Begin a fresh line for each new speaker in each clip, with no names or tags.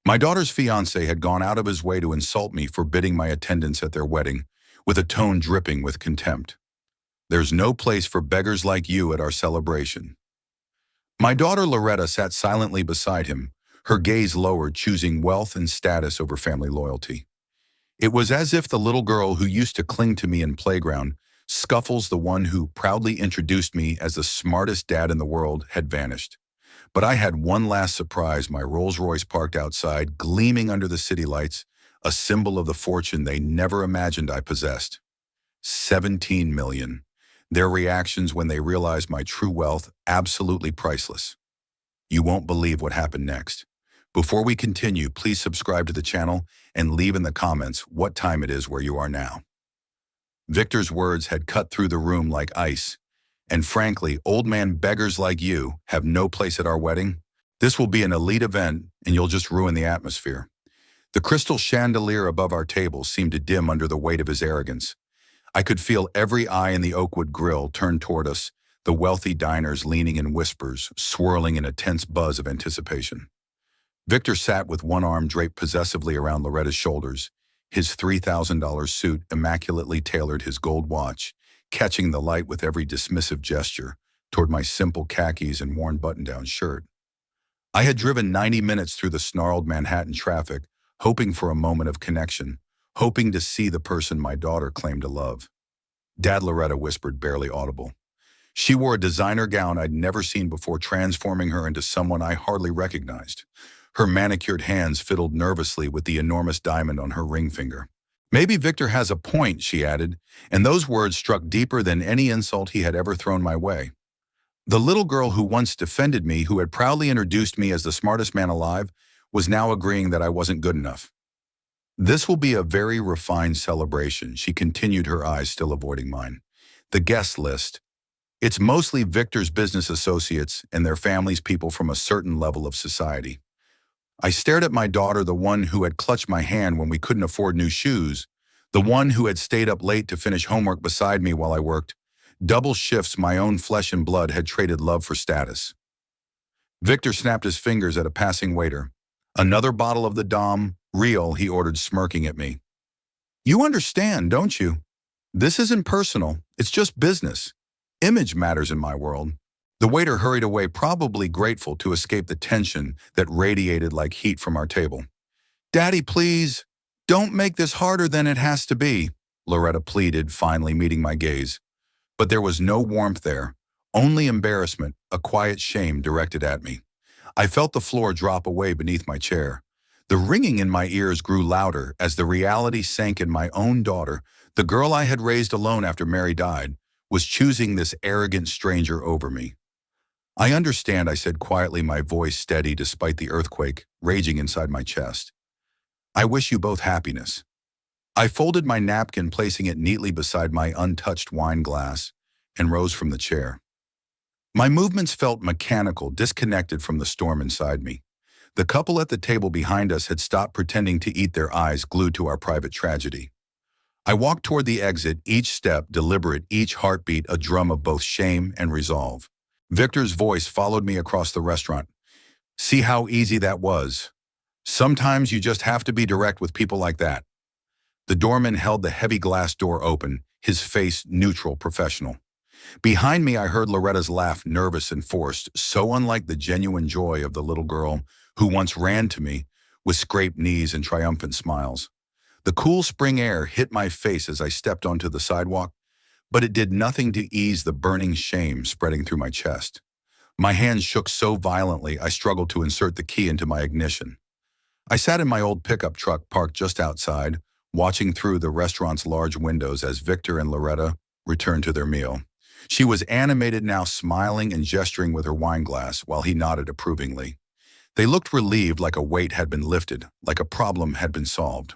My daughter's fiancé had gone out of his way to insult me, forbidding my attendance at their wedding, with a tone dripping with contempt. There's no place for beggars like you at our celebration. My daughter Loretta sat silently beside him, her gaze lowered, choosing wealth and status over family loyalty. It was as if the little girl who used to cling to me in playground, Scuffles, the one who proudly introduced me as the smartest dad in the world, had vanished. But I had one last surprise, my Rolls-Royce parked outside, gleaming under the city lights, a symbol of the fortune they never imagined I possessed. 17 million. Their reactions when they realized my true wealth, absolutely priceless. You won't believe what happened next. Before we continue, please subscribe to the channel and leave in the comments what time it is where you are now. Victor's words had cut through the room like ice. And frankly, old man beggars like you have no place at our wedding. This will be an elite event and you'll just ruin the atmosphere. The crystal chandelier above our table seemed to dim under the weight of his arrogance. I could feel every eye in the oakwood grill turned toward us, the wealthy diners leaning in whispers, swirling in a tense buzz of anticipation. Victor sat with one arm draped possessively around Loretta's shoulders. His $3,000 suit immaculately tailored his gold watch, catching the light with every dismissive gesture toward my simple khakis and worn button-down shirt. I had driven 90 minutes through the snarled Manhattan traffic, hoping for a moment of connection, hoping to see the person my daughter claimed to love. Dad, Loretta whispered, barely audible. She wore a designer gown I'd never seen before, transforming her into someone I hardly recognized. Her manicured hands fiddled nervously with the enormous diamond on her ring finger. Maybe Victor has a point, she added, and those words struck deeper than any insult he had ever thrown my way. The little girl who once defended me, who had proudly introduced me as the smartest man alive, was now agreeing that I wasn't good enough. This will be a very refined celebration, she continued, her eyes still avoiding mine. The guest list. It's mostly Victor's business associates and their families, people from a certain level of society. I stared at my daughter, the one who had clutched my hand when we couldn't afford new shoes, the one who had stayed up late to finish homework beside me while I worked. Double shifts, my own flesh and blood had traded love for status. Victor snapped his fingers at a passing waiter. Another bottle of the Dom, real, he ordered, smirking at me. You understand, don't you? This isn't personal, it's just business. Image matters in my world. The waiter hurried away, probably grateful to escape the tension that radiated like heat from our table. Daddy, please, don't make this harder than it has to be, Loretta pleaded, finally meeting my gaze. But there was no warmth there, only embarrassment, a quiet shame directed at me. I felt the floor drop away beneath my chair. The ringing in my ears grew louder as the reality sank in. My own daughter, the girl I had raised alone after Mary died, was choosing this arrogant stranger over me. I understand, I said quietly, my voice steady despite the earthquake raging inside my chest. I wish you both happiness. I folded my napkin, placing it neatly beside my untouched wine glass, and rose from the chair. My movements felt mechanical, disconnected from the storm inside me. The couple at the table behind us had stopped pretending to eat, their eyes glued to our private tragedy. I walked toward the exit, each step deliberate, each heartbeat a drum of both shame and resolve. Victor's voice followed me across the restaurant. See how easy that was? Sometimes you just have to be direct with people like that. The doorman held the heavy glass door open, his face neutral, professional. Behind me, I heard Loretta's laugh, nervous and forced, so unlike the genuine joy of the little girl who once ran to me with scraped knees and triumphant smiles. The cool spring air hit my face as I stepped onto the sidewalk, but it did nothing to ease the burning shame spreading through my chest. My hands shook so violently I struggled to insert the key into my ignition. I sat in my old pickup truck parked just outside, watching through the restaurant's large windows as Victor and Loretta returned to their meal. She was animated now, smiling and gesturing with her wine glass while he nodded approvingly. They looked relieved, like a weight had been lifted, like a problem had been solved.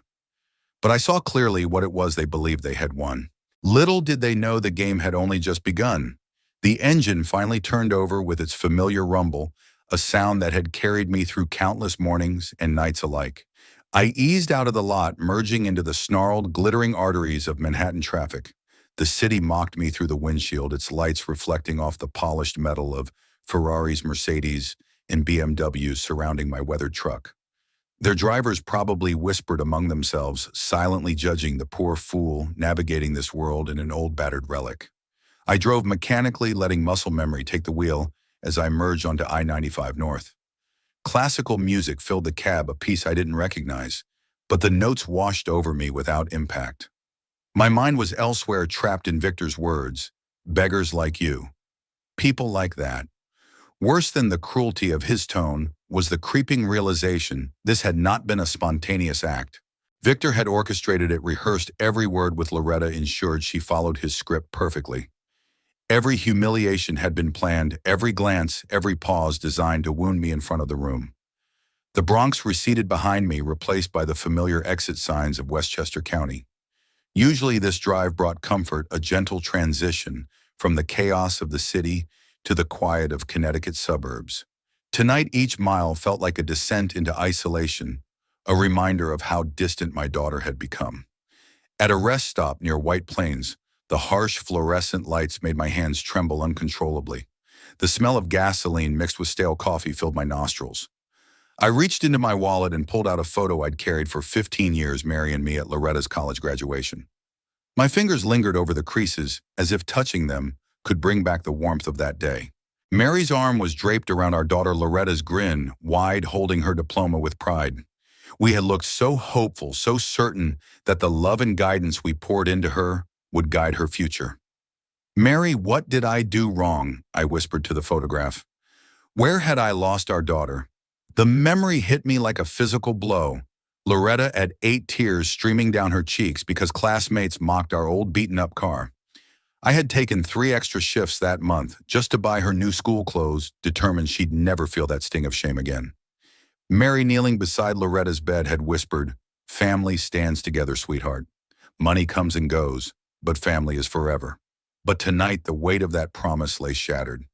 But I saw clearly what it was they believed they had won. Little did they know the game had only just begun. The engine finally turned over with its familiar rumble, a sound that had carried me through countless mornings and nights alike. I eased out of the lot, merging into the snarled, glittering arteries of Manhattan traffic. The city mocked me through the windshield, its lights reflecting off the polished metal of Ferraris, Mercedes, and BMWs surrounding my weathered truck. Their drivers probably whispered among themselves, silently judging the poor fool navigating this world in an old battered relic. I drove mechanically, letting muscle memory take the wheel as I merged onto I-95 North. Classical music filled the cab, a piece I didn't recognize, but the notes washed over me without impact. My mind was elsewhere, trapped in Victor's words, beggars like you, people like that. Worse than the cruelty of his tone was the creeping realization this had not been a spontaneous act. Victor had orchestrated it, rehearsed every word with Loretta, ensured she followed his script perfectly. Every humiliation had been planned, every glance, every pause designed to wound me in front of the room. The Bronx receded behind me, replaced by the familiar exit signs of Westchester County. Usually this drive brought comfort, a gentle transition from the chaos of the city to the quiet of Connecticut's suburbs. Tonight each mile felt like a descent into isolation, a reminder of how distant my daughter had become. At a rest stop near White Plains, the harsh fluorescent lights made my hands tremble uncontrollably. The smell of gasoline mixed with stale coffee filled my nostrils. I reached into my wallet and pulled out a photo I'd carried for 15 years, Mary and me at Loretta's college graduation. My fingers lingered over the creases, as if touching them could bring back the warmth of that day. Mary's arm was draped around our daughter Loretta's grin, wide, holding her diploma with pride. We had looked so hopeful, so certain that the love and guidance we poured into her would guide her future. Mary, what did I do wrong? I whispered to the photograph. Where had I lost our daughter? The memory hit me like a physical blow. Loretta at 8, tears streaming down her cheeks because classmates mocked our old beaten-up car. I had taken 3 extra shifts that month just to buy her new school clothes, determined she'd never feel that sting of shame again. Mary, kneeling beside Loretta's bed, had whispered, "Family stands together, sweetheart. Money comes and goes, but family is forever." But tonight, the weight of that promise lay shattered.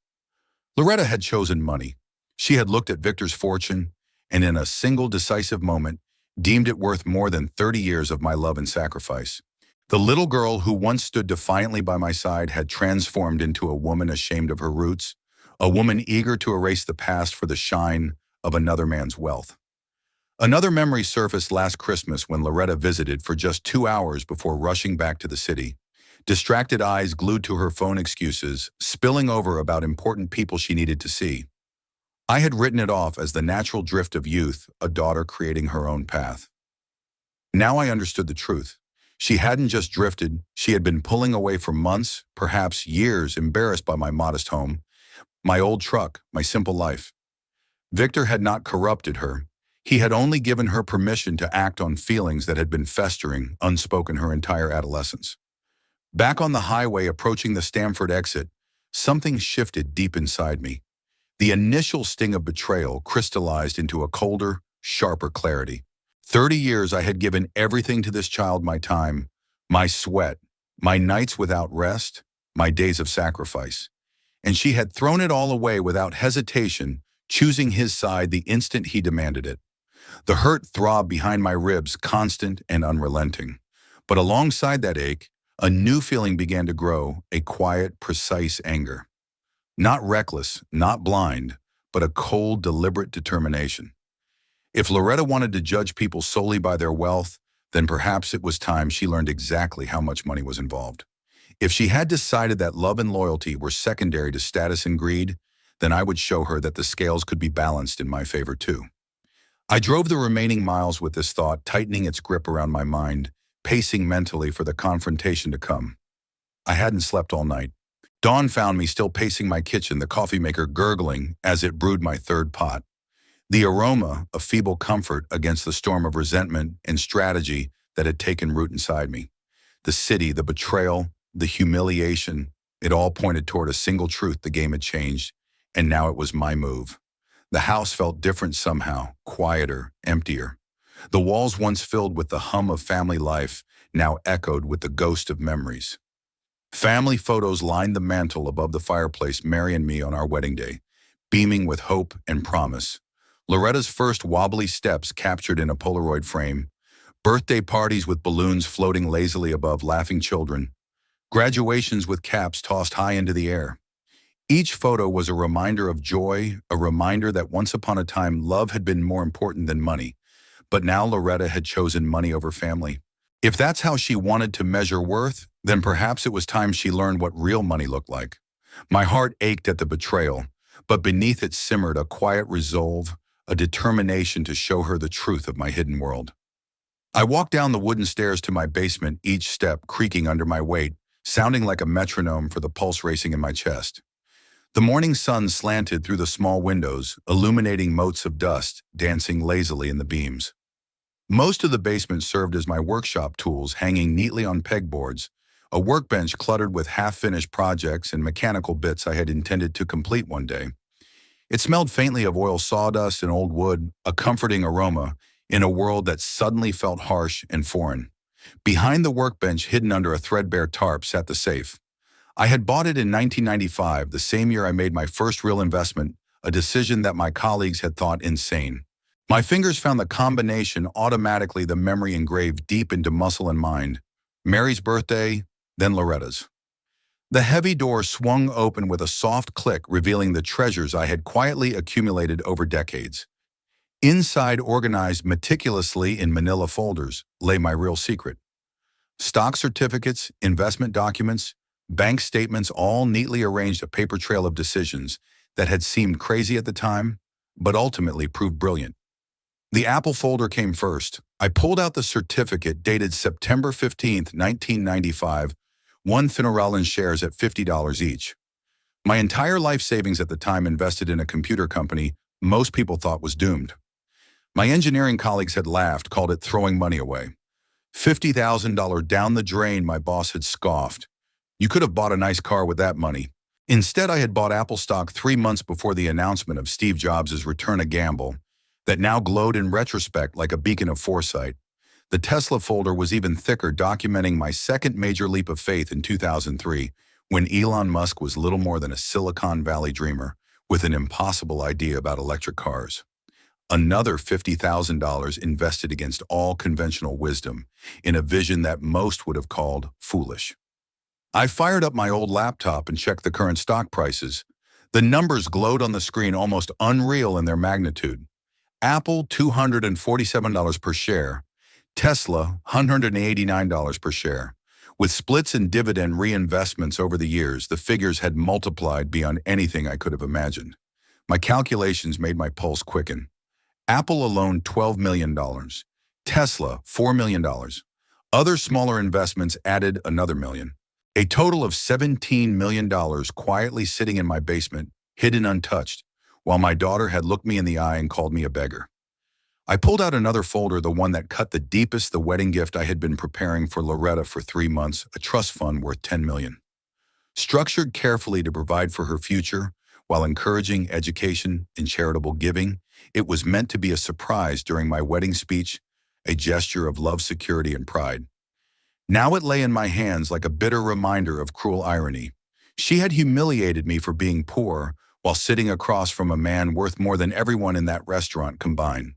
Loretta had chosen money. She had looked at Victor's fortune, and in a single decisive moment, deemed it worth more than 30 years of my love and sacrifice. The little girl who once stood defiantly by my side had transformed into a woman ashamed of her roots, a woman eager to erase the past for the shine of another man's wealth. Another memory surfaced last Christmas when Loretta visited for just 2 hours before rushing back to the city. Distracted eyes glued to her phone, excuses spilling over about important people she needed to see. I had written it off as the natural drift of youth, a daughter creating her own path. Now I understood the truth. She hadn't just drifted, she had been pulling away for months, perhaps years, embarrassed by my modest home, my old truck, my simple life. Victor had not corrupted her. He had only given her permission to act on feelings that had been festering, unspoken, her entire adolescence. Back on the highway, approaching the Stamford exit, something shifted deep inside me. The initial sting of betrayal crystallized into a colder, sharper clarity. 30 years I had given everything to this child, my time, my sweat, my nights without rest, my days of sacrifice. And she had thrown it all away without hesitation, choosing his side the instant he demanded it. The hurt throbbed behind my ribs, constant and unrelenting. But alongside that ache, a new feeling began to grow, a quiet, precise anger. Not reckless, not blind, but a cold, deliberate determination. If Loretta wanted to judge people solely by their wealth, then perhaps it was time she learned exactly how much money was involved. If she had decided that love and loyalty were secondary to status and greed, then I would show her that the scales could be balanced in my favor too. I drove the remaining miles with this thought tightening its grip around my mind, pacing mentally for the confrontation to come. I hadn't slept all night. Dawn found me still pacing my kitchen, the coffee maker gurgling as it brewed my third pot. The aroma, a feeble comfort against the storm of resentment and strategy that had taken root inside me. The city, the betrayal, the humiliation, it all pointed toward a single truth: the game had changed, and now it was my move. The house felt different somehow, quieter, emptier. The walls once filled with the hum of family life now echoed with the ghost of memories. Family photos lined the mantel above the fireplace, Mary and me on our wedding day, beaming with hope and promise. Loretta's first wobbly steps captured in a Polaroid frame, birthday parties with balloons floating lazily above laughing children, graduations with caps tossed high into the air. Each photo was a reminder of joy, a reminder that once upon a time love had been more important than money. But now Loretta had chosen money over family. If that's how she wanted to measure worth, then perhaps it was time she learned what real money looked like. My heart ached at the betrayal, but beneath it simmered a quiet resolve, a determination to show her the truth of my hidden world. I walked down the wooden stairs to my basement, each step creaking under my weight, sounding like a metronome for the pulse racing in my chest. The morning sun slanted through the small windows, illuminating motes of dust, dancing lazily in the beams. Most of the basement served as my workshop tools hanging neatly on pegboards, a workbench cluttered with half-finished projects and mechanical bits I had intended to complete one day. It smelled faintly of oil sawdust and old wood, a comforting aroma in a world that suddenly felt harsh and foreign. Behind the workbench, hidden under a threadbare tarp, sat the safe. I had bought it in 1995, the same year I made my first real investment, a decision that my colleagues had thought insane. My fingers found the combination, automatically the memory engraved deep into muscle and mind. Mary's birthday, then Loretta's. The heavy door swung open with a soft click, revealing the treasures I had quietly accumulated over decades. Inside, organized meticulously in manila folders, lay my real secret. Stock certificates, investment documents, bank statements, all neatly arranged, a paper trail of decisions that had seemed crazy at the time, but ultimately proved brilliant. The Apple folder came first. I pulled out the certificate dated September 15th, 1995, one Finarellan shares at $50 each. My entire life savings at the time invested in a computer company most people thought was doomed. My engineering colleagues had laughed, called it throwing money away. $50,000 down the drain, my boss had scoffed. You could have bought a nice car with that money. Instead, I had bought Apple stock 3 months before the announcement of Steve Jobs' return, a gamble that now glowed in retrospect like a beacon of foresight. The Tesla folder was even thicker, documenting my second major leap of faith in 2003, when Elon Musk was little more than a Silicon Valley dreamer with an impossible idea about electric cars. Another $50,000 invested against all conventional wisdom in a vision that most would have called foolish. I fired up my old laptop and checked the current stock prices. The numbers glowed on the screen, almost unreal in their magnitude. Apple, $247 per share. Tesla, $189 per share. With splits and dividend reinvestments over the years, the figures had multiplied beyond anything I could have imagined. My calculations made my pulse quicken. Apple alone, $12 million. Tesla, $4 million. Other smaller investments added another million. A total of $17 million quietly sitting in my basement, hidden untouched, while my daughter had looked me in the eye and called me a beggar. I pulled out another folder, the one that cut the deepest, the wedding gift I had been preparing for Loretta for 3 months, a trust fund worth $10 million. Structured carefully to provide for her future, while encouraging education and charitable giving, it was meant to be a surprise during my wedding speech, a gesture of love, security, and pride. Now it lay in my hands like a bitter reminder of cruel irony. She had humiliated me for being poor while sitting across from a man worth more than everyone in that restaurant combined.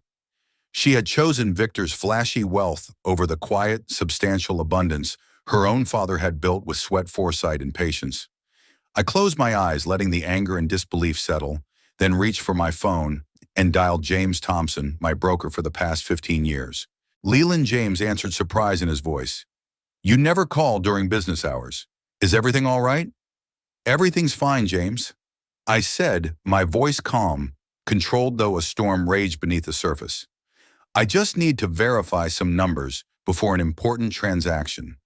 She had chosen Victor's flashy wealth over the quiet, substantial abundance her own father had built with sweat, foresight, and patience. I closed my eyes, letting the anger and disbelief settle, then reached for my phone and dialed James Thompson, my broker for the past 15 years. Leland James answered, surprise in his voice. You never call during business hours. Is everything all right? Everything's fine, James. I said, my voice calm, controlled though a storm raged beneath the surface. I just need to verify some numbers before an important transaction.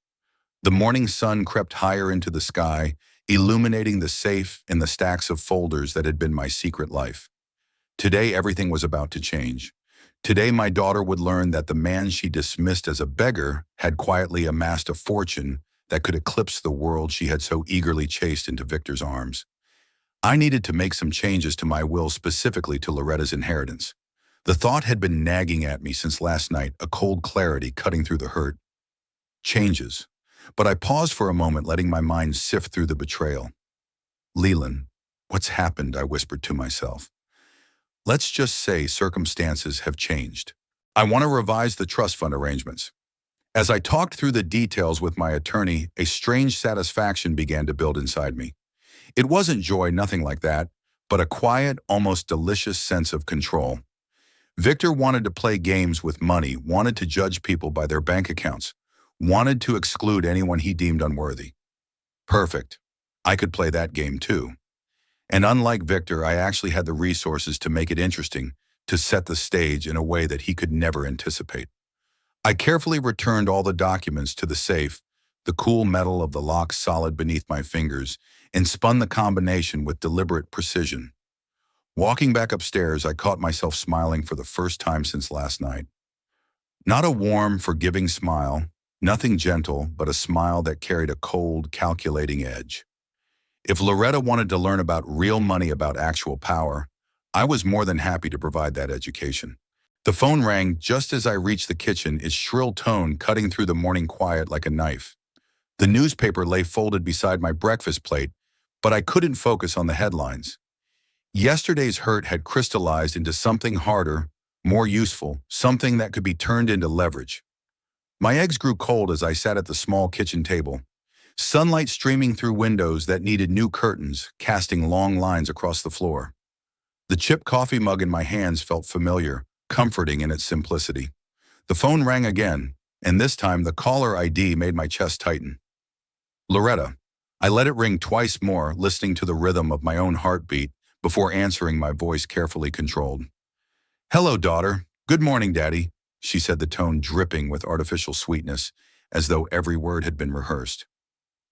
The morning sun crept higher into the sky, illuminating the safe and the stacks of folders that had been my secret life. Today, everything was about to change. Today, my daughter would learn that the man she dismissed as a beggar had quietly amassed a fortune that could eclipse the world she had so eagerly chased into Victor's arms. I needed to make some changes to my will, specifically to Loretta's inheritance. The thought had been nagging at me since last night, a cold clarity cutting through the hurt. Changes. But I paused for a moment, letting my mind sift through the betrayal. Leland, what's happened? I whispered to myself. Let's just say circumstances have changed. I want to revise the trust fund arrangements. As I talked through the details with my attorney, a strange satisfaction began to build inside me. It wasn't joy, nothing like that, but a quiet, almost delicious sense of control. Victor wanted to play games with money, wanted to judge people by their bank accounts, wanted to exclude anyone he deemed unworthy. Perfect. I could play that game too. And unlike Victor, I actually had the resources to make it interesting, to set the stage in a way that he could never anticipate. I carefully returned all the documents to the safe, the cool metal of the lock solid beneath my fingers, and spun the combination with deliberate precision. Walking back upstairs, I caught myself smiling for the first time since last night. Not a warm, forgiving smile, nothing gentle, but a smile that carried a cold, calculating edge. If Loretta wanted to learn about real money, about actual power, I was more than happy to provide that education. The phone rang just as I reached the kitchen, its shrill tone cutting through the morning quiet like a knife. The newspaper lay folded beside my breakfast plate, but I couldn't focus on the headlines. Yesterday's hurt had crystallized into something harder, more useful, something that could be turned into leverage. My eggs grew cold as I sat at the small kitchen table, sunlight streaming through windows that needed new curtains, casting long lines across the floor. The chipped coffee mug in my hands felt familiar, comforting in its simplicity. The phone rang again, and this time the caller ID made my chest tighten. Loretta. I let it ring twice more, listening to the rhythm of my own heartbeat before answering, my voice carefully controlled. Hello, daughter. Good morning, Daddy, she said, the tone dripping with artificial sweetness, as though every word had been rehearsed.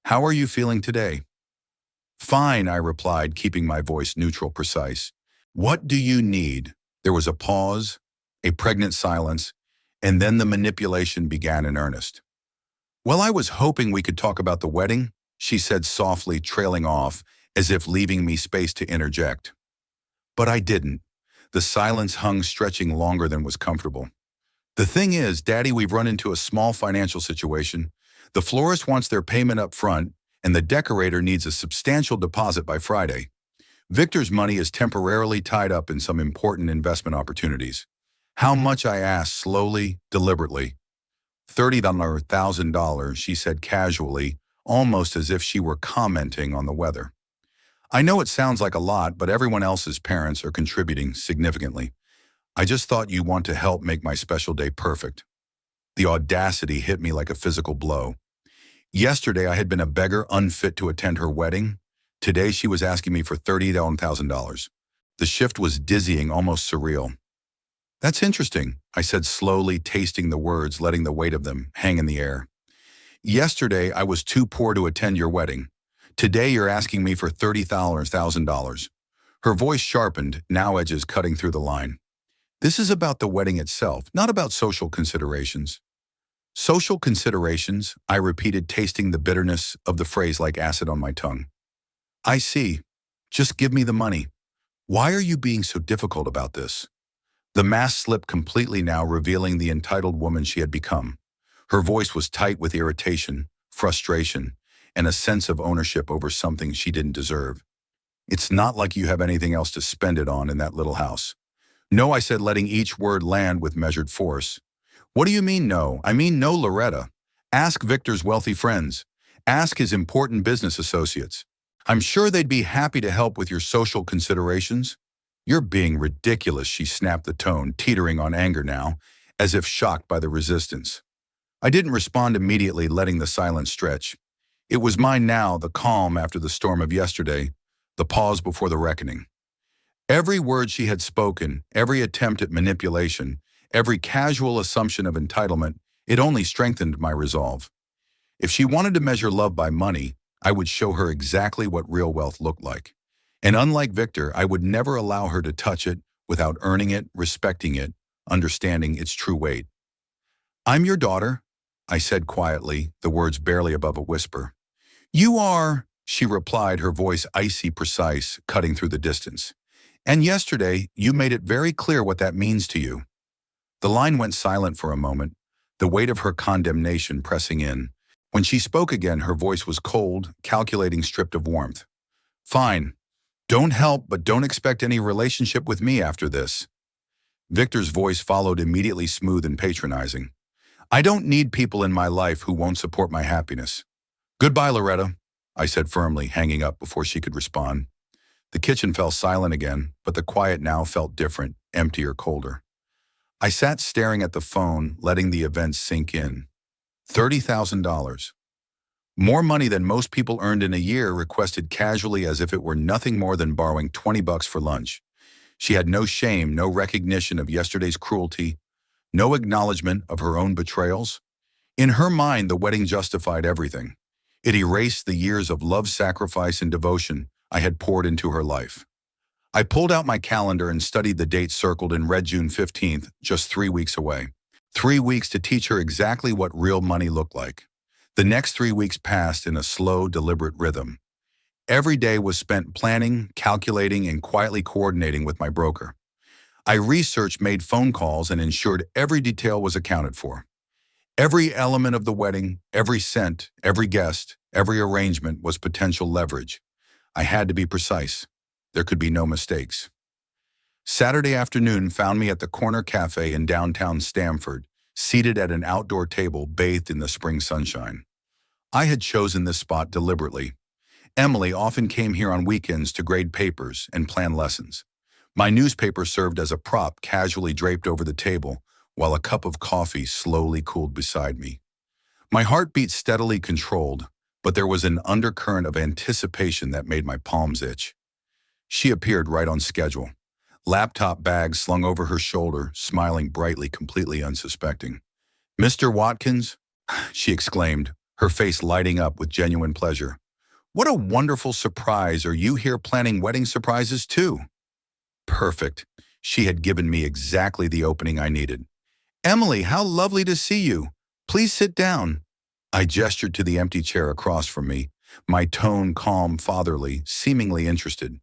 How are you feeling today? Fine, I replied, keeping my voice neutral, precise. What do you need? There was a pause, a pregnant silence, and then the manipulation began in earnest. Well, I was hoping we could talk about the wedding, she said softly, trailing off, as if leaving me space to interject. But I didn't. The silence hung, stretching longer than was comfortable. The thing is, Daddy, we've run into a small financial situation. The florist wants their payment up front, and the decorator needs a substantial deposit by Friday. Victor's money is temporarily tied up in some important investment opportunities. How much? I asked, slowly, deliberately. $30,000, she said casually, almost as if she were commenting on the weather. I know it sounds like a lot, but everyone else's parents are contributing significantly. I just thought you want to help make my special day perfect. The audacity hit me like a physical blow. Yesterday I had been a beggar, unfit to attend her wedding. Today she was asking me for $30,000. The shift was dizzying, almost surreal. That's interesting, I said slowly, tasting the words, letting the weight of them hang in the air. Yesterday I was too poor to attend your wedding. Today you're asking me for $30,000. Her voice sharpened, now edges cutting through the line. This is about the wedding itself, not about social considerations. Social considerations, I repeated, tasting the bitterness of the phrase like acid on my tongue. I see. Just give me the money. Why are you being so difficult about this? The mask slipped completely now, revealing the entitled woman she had become. Her voice was tight with irritation, frustration, and a sense of ownership over something she didn't deserve. It's not like you have anything else to spend it on in that little house. No, I said, letting each word land with measured force. What do you mean no? I mean no, Loretta. Ask Victor's wealthy friends. Ask his important business associates. I'm sure they'd be happy to help with your social considerations. You're being ridiculous, she snapped, the tone teetering on anger now, as if shocked by the resistance. I didn't respond immediately, letting the silence stretch. It was mine now, the calm after the storm of yesterday, the pause before the reckoning. Every word she had spoken, every attempt at manipulation, every casual assumption of entitlement, it only strengthened my resolve. If she wanted to measure love by money, I would show her exactly what real wealth looked like. And unlike Victor, I would never allow her to touch it without earning it, respecting it, understanding its true weight. I'm your daughter, I said quietly, the words barely above a whisper. You are, she replied, her voice icy precise, cutting through the distance. And yesterday, you made it very clear what that means to you. The line went silent for a moment, the weight of her condemnation pressing in. When she spoke again, her voice was cold, calculating, stripped of warmth. Fine. Don't help, but don't expect any relationship with me after this. Victor's voice followed, immediately smooth and patronizing. I don't need people in my life who won't support my happiness. Goodbye, Loretta, I said firmly, hanging up before she could respond. The kitchen fell silent again, but the quiet now felt different, emptier, colder. I sat staring at the phone, letting the events sink in. $30,000. More money than most people earned in a year, requested casually as if it were nothing more than borrowing 20 bucks for lunch. She had no shame, no recognition of yesterday's cruelty, no acknowledgement of her own betrayals. In her mind, the wedding justified everything. It erased the years of love, sacrifice, and devotion I had poured into her life. I pulled out my calendar and studied the date circled in red: June 15th, just 3 weeks away. 3 weeks to teach her exactly what real money looked like. The next 3 weeks passed in a slow, deliberate rhythm. Every day was spent planning, calculating, and quietly coordinating with my broker. I researched, made phone calls, and ensured every detail was accounted for. Every element of the wedding, every cent, every guest, every arrangement was potential leverage. I had to be precise. There could be no mistakes. Saturday afternoon found me at the corner cafe in downtown Stamford, seated at an outdoor table bathed in the spring sunshine. I had chosen this spot deliberately. Emily often came here on weekends to grade papers and plan lessons. My newspaper served as a prop casually draped over the table, while a cup of coffee slowly cooled beside me. My heartbeat steadily controlled, but there was an undercurrent of anticipation that made my palms itch. She appeared right on schedule. Laptop bag slung over her shoulder, smiling brightly, completely unsuspecting. "Mr. Watkins?" she exclaimed, her face lighting up with genuine pleasure. "What a wonderful surprise. Are you here planning wedding surprises too?" Perfect. She had given me exactly the opening I needed. "Emily, how lovely to see you. Please sit down." I gestured to the empty chair across from me, my tone calm, fatherly, seemingly interested.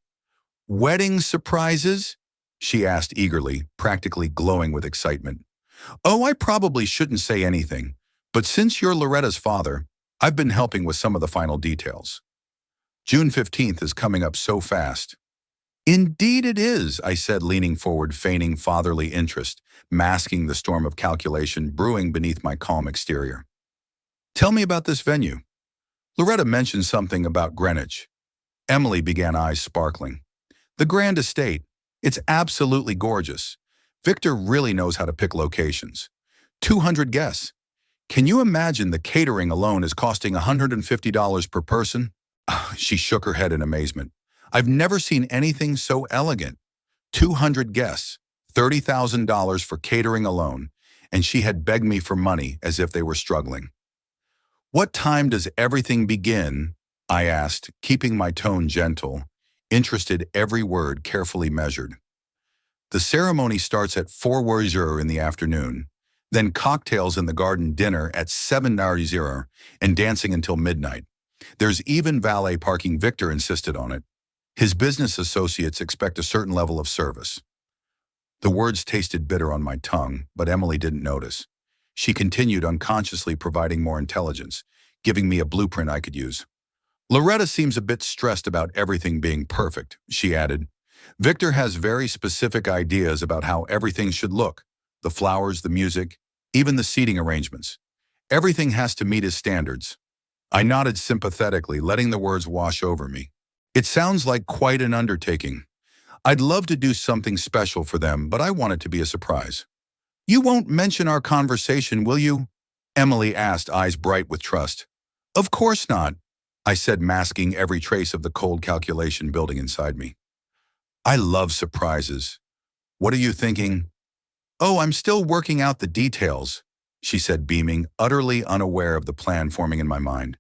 "Wedding surprises?" she asked eagerly, practically glowing with excitement. "Oh, I probably shouldn't say anything, but since you're Loretta's father, I've been helping with some of the final details. June 15th is coming up so fast." "Indeed it is," I said, leaning forward, feigning fatherly interest, masking the storm of calculation brewing beneath my calm exterior. "Tell me about this venue." Loretta mentioned something about Greenwich. Emily began, eyes sparkling. "The Grand Estate. It's absolutely gorgeous. Victor really knows how to pick locations. 200 guests. Can you imagine the catering alone is costing $150 per person?" She shook her head in amazement. "I've never seen anything so elegant. 200 guests, $30,000 for catering alone, and she had begged me for money as if they were struggling. "What time does everything begin?" I asked, keeping my tone gentle, interested, every word carefully measured. "The ceremony starts at 4:00 in the afternoon, then cocktails in the garden, dinner at 7:00, and dancing until midnight. There's even valet parking." Victor insisted on it. "His business associates expect a certain level of service." The words tasted bitter on my tongue, but Emily didn't notice. She continued, unconsciously providing more intelligence, giving me a blueprint I could use. "Loretta seems a bit stressed about everything being perfect," she added. "Victor has very specific ideas about how everything should look. The flowers, the music, even the seating arrangements. Everything has to meet his standards." I nodded sympathetically, letting the words wash over me. "It sounds like quite an undertaking. I'd love to do something special for them, but I want it to be a surprise." "You won't mention our conversation, will you?" Emily asked, eyes bright with trust. "Of course not," I said, masking every trace of the cold calculation building inside me. "I love surprises. What are you thinking?" "Oh, I'm still working out the details," she said, beaming, utterly unaware of the plan forming in my mind.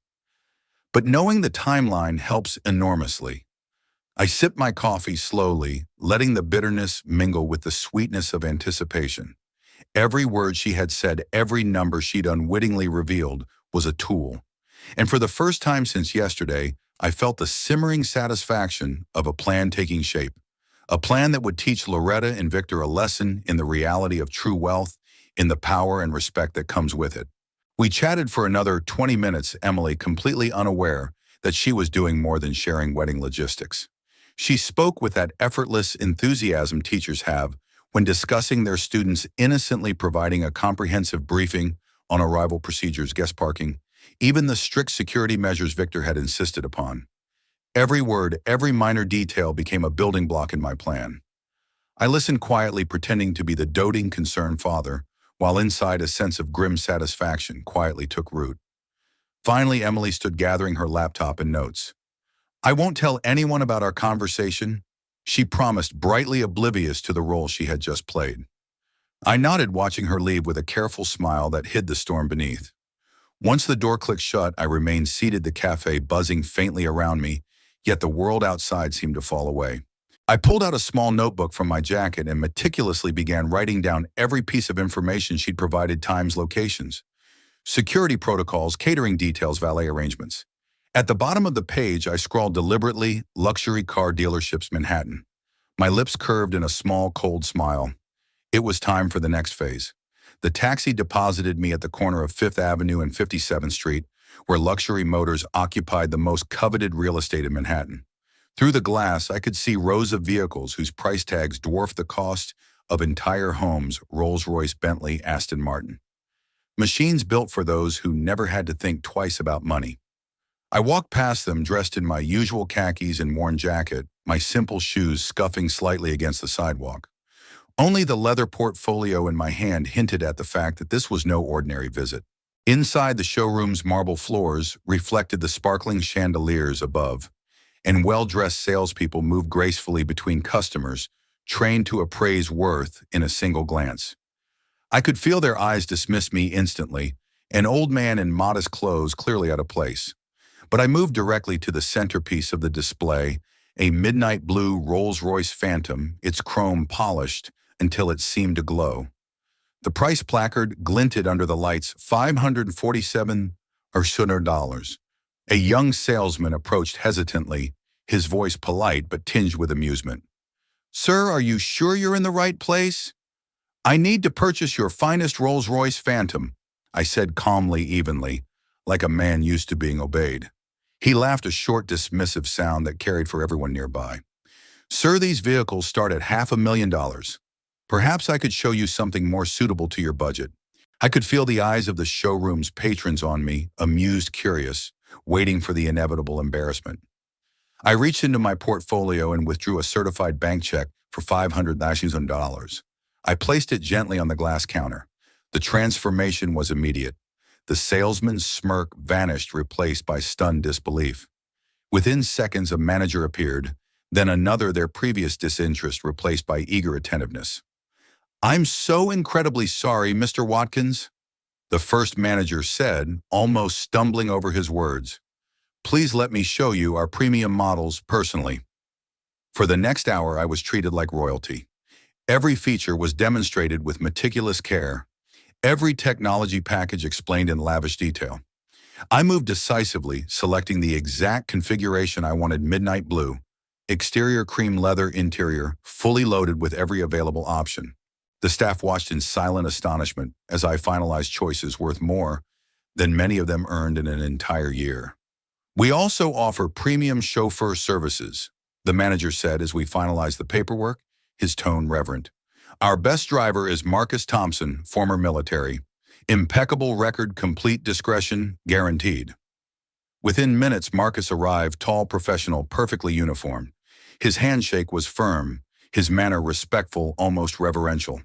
But knowing the timeline helps enormously. I sipped my coffee slowly, letting the bitterness mingle with the sweetness of anticipation. Every word she had said, every number she'd unwittingly revealed, was a tool. And for the first time since yesterday, I felt the simmering satisfaction of a plan taking shape. A plan that would teach Loretta and Victor a lesson in the reality of true wealth, in the power and respect that comes with it. We chatted for another 20 minutes, Emily completely unaware that she was doing more than sharing wedding logistics. She spoke with that effortless enthusiasm teachers have when discussing their students, innocently providing a comprehensive briefing on arrival procedures, guest parking, even the strict security measures Victor had insisted upon. Every word, every minor detail became a building block in my plan. I listened quietly, pretending to be the doting, concerned father, while inside a sense of grim satisfaction quietly took root. Finally, Emily stood gathering her laptop and notes. I won't tell anyone about our conversation, she promised, brightly oblivious to the role she had just played. I nodded, watching her leave with a careful smile that hid the storm beneath. Once the door clicked shut, I remained seated, the cafe buzzing faintly around me, yet the world outside seemed to fall away. I pulled out a small notebook from my jacket and meticulously began writing down every piece of information she'd provided: times, locations, security protocols, catering details, valet arrangements. At the bottom of the page, I scrawled deliberately, luxury car dealerships, Manhattan. My lips curved in a small, cold smile. It was time for the next phase. The taxi deposited me at the corner of 5th Avenue and 57th Street, where luxury motors occupied the most coveted real estate in Manhattan. Through the glass, I could see rows of vehicles whose price tags dwarfed the cost of entire homes: Rolls-Royce, Bentley, Aston Martin. Machines built for those who never had to think twice about money. I walked past them, dressed in my usual khakis and worn jacket, my simple shoes scuffing slightly against the sidewalk. Only the leather portfolio in my hand hinted at the fact that this was no ordinary visit. Inside, the showroom's marble floors reflected the sparkling chandeliers above, and well-dressed salespeople moved gracefully between customers, trained to appraise worth in a single glance. I could feel their eyes dismiss me instantly, an old man in modest clothes clearly out of place. But I moved directly to the centerpiece of the display, a midnight blue Rolls-Royce Phantom, its chrome polished until it seemed to glow. The price placard glinted under the lights: $547,000. A young salesman approached hesitantly, his voice polite but tinged with amusement. Sir, are you sure you're in the right place? I need to purchase your finest Rolls-Royce Phantom, I said calmly, evenly, like a man used to being obeyed. He laughed, a short, dismissive sound that carried for everyone nearby. Sir, these vehicles start at $500,000. Perhaps I could show you something more suitable to your budget. I could feel the eyes of the showroom's patrons on me, amused, curious, waiting for the inevitable embarrassment. I reached into my portfolio and withdrew a certified bank check for $500,000. I placed it gently on the glass counter. The transformation was immediate. The salesman's smirk vanished, replaced by stunned disbelief. Within seconds, a manager appeared, then another, their previous disinterest replaced by eager attentiveness. I'm so incredibly sorry, Mr. Watkins, the first manager said, almost stumbling over his words. Please let me show you our premium models personally. For the next hour, I was treated like royalty. Every feature was demonstrated with meticulous care. Every technology package explained in lavish detail. I moved decisively, selecting the exact configuration I wanted: midnight blue, exterior cream leather, interior fully loaded with every available option. The staff watched in silent astonishment as I finalized choices worth more than many of them earned in an entire year. We also offer premium chauffeur services, the manager said as we finalized the paperwork, his tone reverent. Our best driver is Marcus Thompson, former military. Impeccable record, complete discretion, guaranteed. Within minutes, Marcus arrived, tall, professional, perfectly uniformed. His handshake was firm, his manner respectful, almost reverential.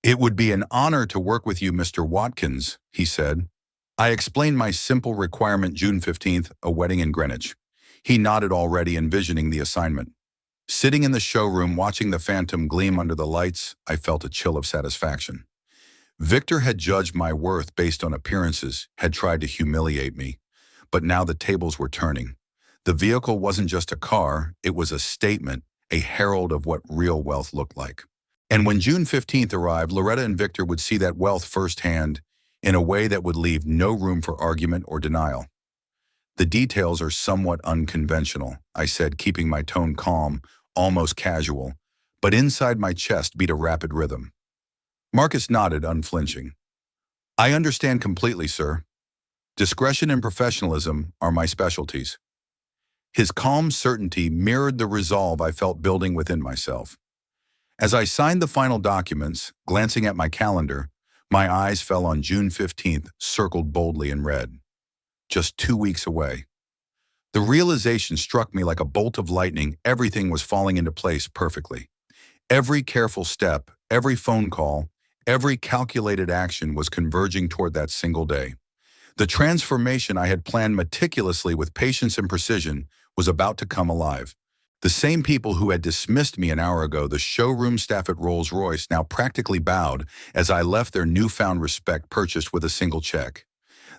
It would be an honor to work with you, Mr. Watkins, he said. I explained my simple requirement: June 15th, a wedding in Greenwich. He nodded, already envisioning the assignment. Sitting in the showroom, watching the Phantom gleam under the lights, I felt a chill of satisfaction. Victor had judged my worth based on appearances, had tried to humiliate me. But now the tables were turning. The vehicle wasn't just a car, it was a statement, a herald of what real wealth looked like. And when June 15th arrived, Loretta and Victor would see that wealth firsthand, in a way that would leave no room for argument or denial. The details are somewhat unconventional, I said, keeping my tone calm, almost casual, but inside my chest beat a rapid rhythm. Marcus nodded, unflinching. I understand completely, sir. Discretion and professionalism are my specialties. His calm certainty mirrored the resolve I felt building within myself. As I signed the final documents, glancing at my calendar, my eyes fell on June 15th, circled boldly in red. Just 2 weeks away. The realization struck me like a bolt of lightning. Everything was falling into place perfectly. Every careful step, every phone call, every calculated action was converging toward that single day. The transformation I had planned meticulously with patience and precision was about to come alive. The same people who had dismissed me an hour ago, the showroom staff at Rolls-Royce, now practically bowed as I left their newfound respect purchased with a single check.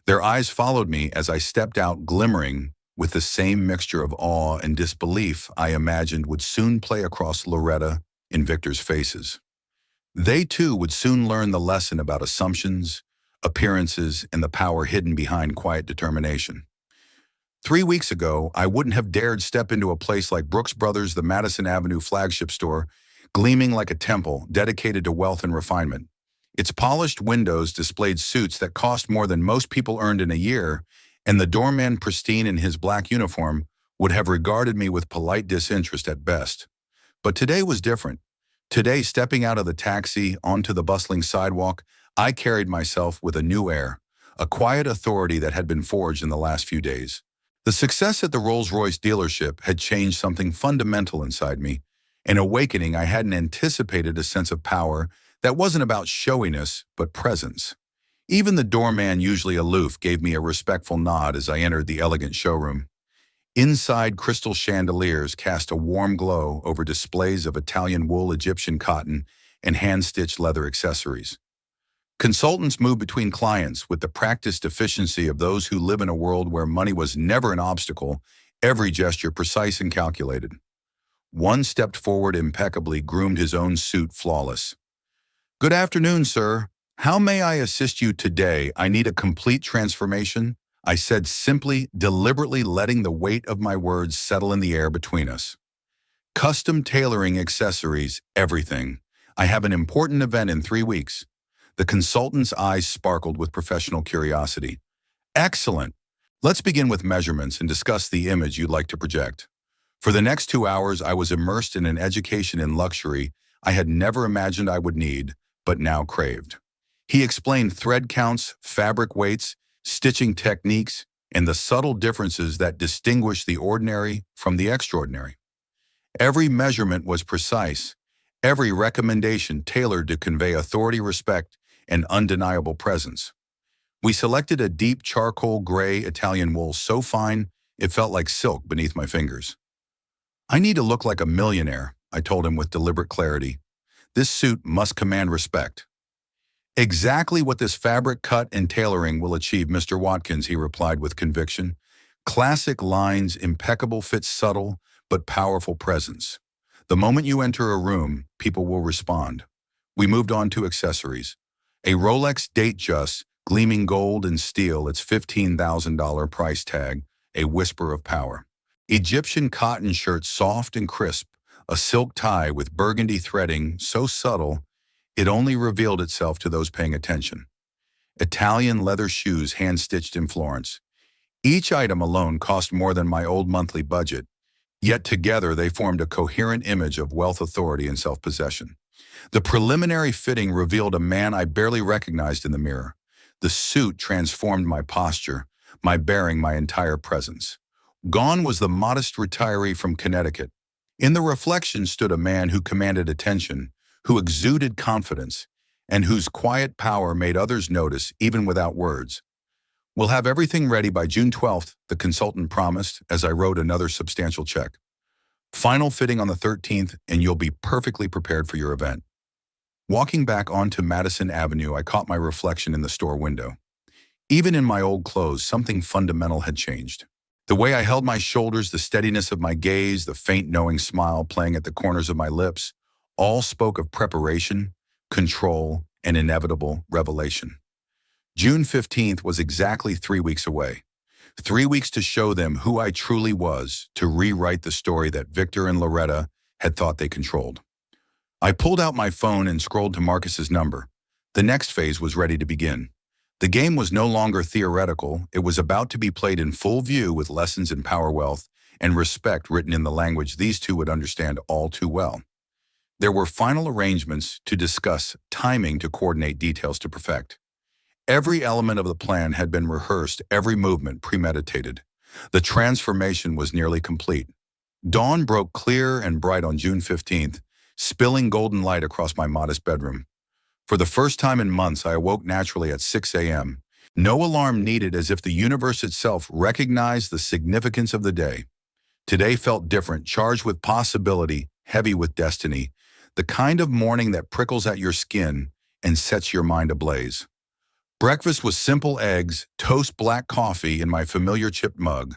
Their eyes followed me as I stepped out, glimmering with the same mixture of awe and disbelief I imagined would soon play across Loretta and Victor's faces. They too would soon learn the lesson about assumptions, appearances, and the power hidden behind quiet determination. 3 weeks ago, I wouldn't have dared step into a place like Brooks Brothers, the Madison Avenue flagship store, gleaming like a temple dedicated to wealth and refinement. Its polished windows displayed suits that cost more than most people earned in a year, and the doorman, pristine in his black uniform, would have regarded me with polite disinterest at best. But today was different. Today, stepping out of the taxi onto the bustling sidewalk, I carried myself with a new air, a quiet authority that had been forged in the last few days. The success at the Rolls-Royce dealership had changed something fundamental inside me, an awakening I hadn't anticipated, a sense of power that wasn't about showiness, but presence. Even the doorman, usually aloof, gave me a respectful nod as I entered the elegant showroom. Inside, crystal chandeliers cast a warm glow over displays of Italian wool, Egyptian cotton, and hand-stitched leather accessories. Consultants moved between clients with the practiced efficiency of those who live in a world where money was never an obstacle, every gesture precise and calculated. One stepped forward impeccably, groomed his own suit flawless. "Good afternoon, sir. How may I assist you today? I need a complete transformation," I said simply, deliberately letting the weight of my words settle in the air between us. "Custom tailoring, accessories, everything. I have an important event in 3 weeks." The consultant's eyes sparkled with professional curiosity. "Excellent. Let's begin with measurements and discuss the image you'd like to project." For the next 2 hours, I was immersed in an education in luxury I had never imagined I would need, but now craved. He explained thread counts, fabric weights, stitching techniques, and the subtle differences that distinguish the ordinary from the extraordinary. Every measurement was precise, every recommendation tailored to convey authority, respect, and undeniable presence. We selected a deep charcoal gray Italian wool so fine it felt like silk beneath my fingers. "I need to look like a millionaire," I told him with deliberate clarity. "This suit must command respect." "Exactly what this fabric cut and tailoring will achieve, Mr. Watkins," he replied with conviction. "Classic lines, impeccable fit, subtle but powerful presence. The moment you enter a room, people will respond." We moved on to accessories. A Rolex Datejust, gleaming gold and steel, its $15,000 price tag, a whisper of power. Egyptian cotton shirt, soft and crisp, a silk tie with burgundy threading, so subtle it only revealed itself to those paying attention. Italian leather shoes, hand-stitched in Florence. Each item alone cost more than my old monthly budget, yet together they formed a coherent image of wealth, authority, and self-possession. The preliminary fitting revealed a man I barely recognized in the mirror. The suit transformed my posture, my bearing, my entire presence. Gone was the modest retiree from Connecticut. In the reflection stood a man who commanded attention, who exuded confidence, and whose quiet power made others notice even without words. "We'll have everything ready by June 12th, the consultant promised as I wrote another substantial check. "Final fitting on the 13th, and you'll be perfectly prepared for your event." Walking back onto Madison Avenue, I caught my reflection in the store window. Even in my old clothes, something fundamental had changed. The way I held my shoulders, the steadiness of my gaze, the faint knowing smile playing at the corners of my lips, all spoke of preparation, control, and inevitable revelation. June 15th was exactly 3 weeks away. 3 weeks to show them who I truly was, to rewrite the story that Victor and Loretta had thought they controlled. I pulled out my phone and scrolled to Marcus's number. The next phase was ready to begin. The game was no longer theoretical. It was about to be played in full view, with lessons in power, wealth, and respect written in the language these two would understand all too well. There were final arrangements to discuss, timing to coordinate, details to perfect. Every element of the plan had been rehearsed, every movement premeditated. The transformation was nearly complete. Dawn broke clear and bright on June 15th, spilling golden light across my modest bedroom. For the first time in months, I awoke naturally at 6 a.m. No alarm needed, as if the universe itself recognized the significance of the day. Today felt different, charged with possibility, heavy with destiny, the kind of morning that prickles at your skin and sets your mind ablaze. Breakfast was simple eggs, toast, black coffee in my familiar chipped mug.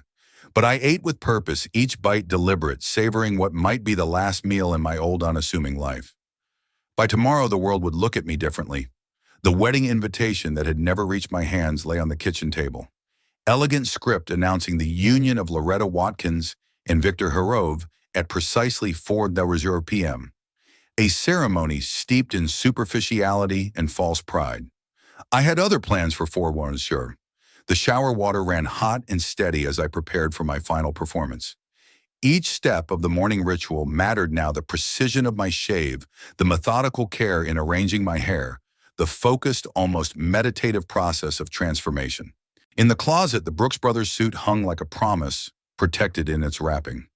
But I ate with purpose, each bite deliberate, savoring what might be the last meal in my old unassuming life. By tomorrow, the world would look at me differently. The wedding invitation that had never reached my hands lay on the kitchen table. Elegant script announcing the union of Loretta Watkins and Victor Herove at precisely 4:00 p.m. A ceremony steeped in superficiality and false pride. I had other plans for 4:00. The shower water ran hot and steady as I prepared for my final performance. Each step of the morning ritual mattered now: the precision of my shave, the methodical care in arranging my hair, the focused, almost meditative process of transformation. In the closet, the Brooks Brothers suit hung like a promise, protected in its wrapping.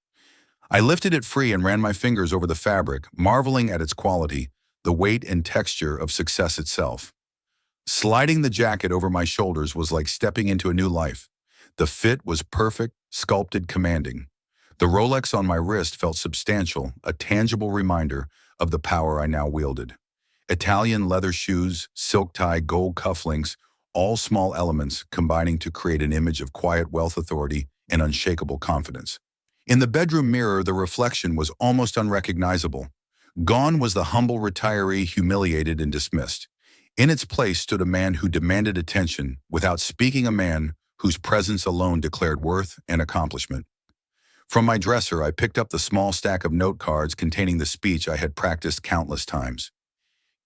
I lifted it free and ran my fingers over the fabric, marveling at its quality, the weight and texture of success itself. Sliding the jacket over my shoulders was like stepping into a new life. The fit was perfect, sculpted, commanding. The Rolex on my wrist felt substantial, a tangible reminder of the power I now wielded. Italian leather shoes, silk tie, gold cufflinks, all small elements combining to create an image of quiet wealth, authority, and unshakable confidence. In the bedroom mirror, the reflection was almost unrecognizable. Gone was the humble retiree, humiliated and dismissed. In its place stood a man who demanded attention without speaking, a man whose presence alone declared worth and accomplishment. From my dresser, I picked up the small stack of note cards containing the speech I had practiced countless times.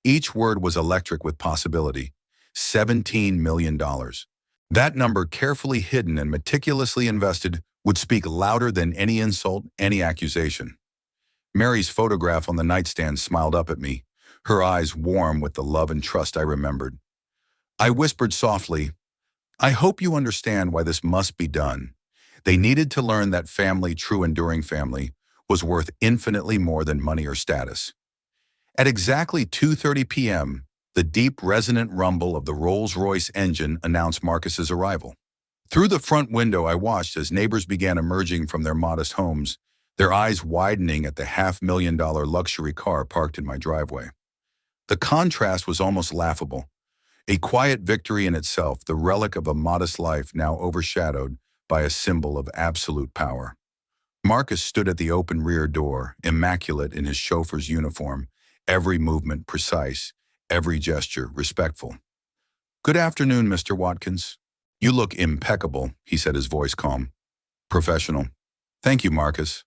Each word was electric with possibility. $17 million. That number, carefully hidden and meticulously invested, would speak louder than any insult, any accusation. Mary's photograph on the nightstand smiled up at me, her eyes warm with the love and trust I remembered. I whispered softly, "I hope you understand why this must be done." They needed to learn that family, true enduring family, was worth infinitely more than money or status. At exactly 2:30 p.m., the deep, resonant rumble of the Rolls-Royce engine announced Marcus's arrival. Through the front window, I watched as neighbors began emerging from their modest homes, their eyes widening at the $500,000 luxury car parked in my driveway. The contrast was almost laughable. A quiet victory in itself, the relic of a modest life now overshadowed by a symbol of absolute power. Marcus stood at the open rear door, immaculate in his chauffeur's uniform, every movement precise, every gesture respectful. "Good afternoon, Mr. Watkins. You look impeccable," he said, his voice calm. "Professional." "Thank you, Marcus."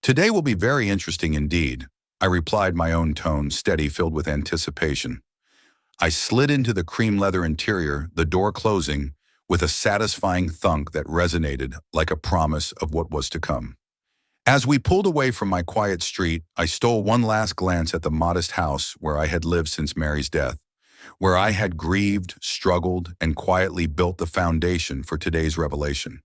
"Today will be very interesting indeed," I replied, my own tone steady, filled with anticipation. I slid into the cream leather interior, the door closing, with a satisfying thunk that resonated like a promise of what was to come. As we pulled away from my quiet street, I stole one last glance at the modest house where I had lived since Mary's death, where I had grieved, struggled, and quietly built the foundation for today's revelation.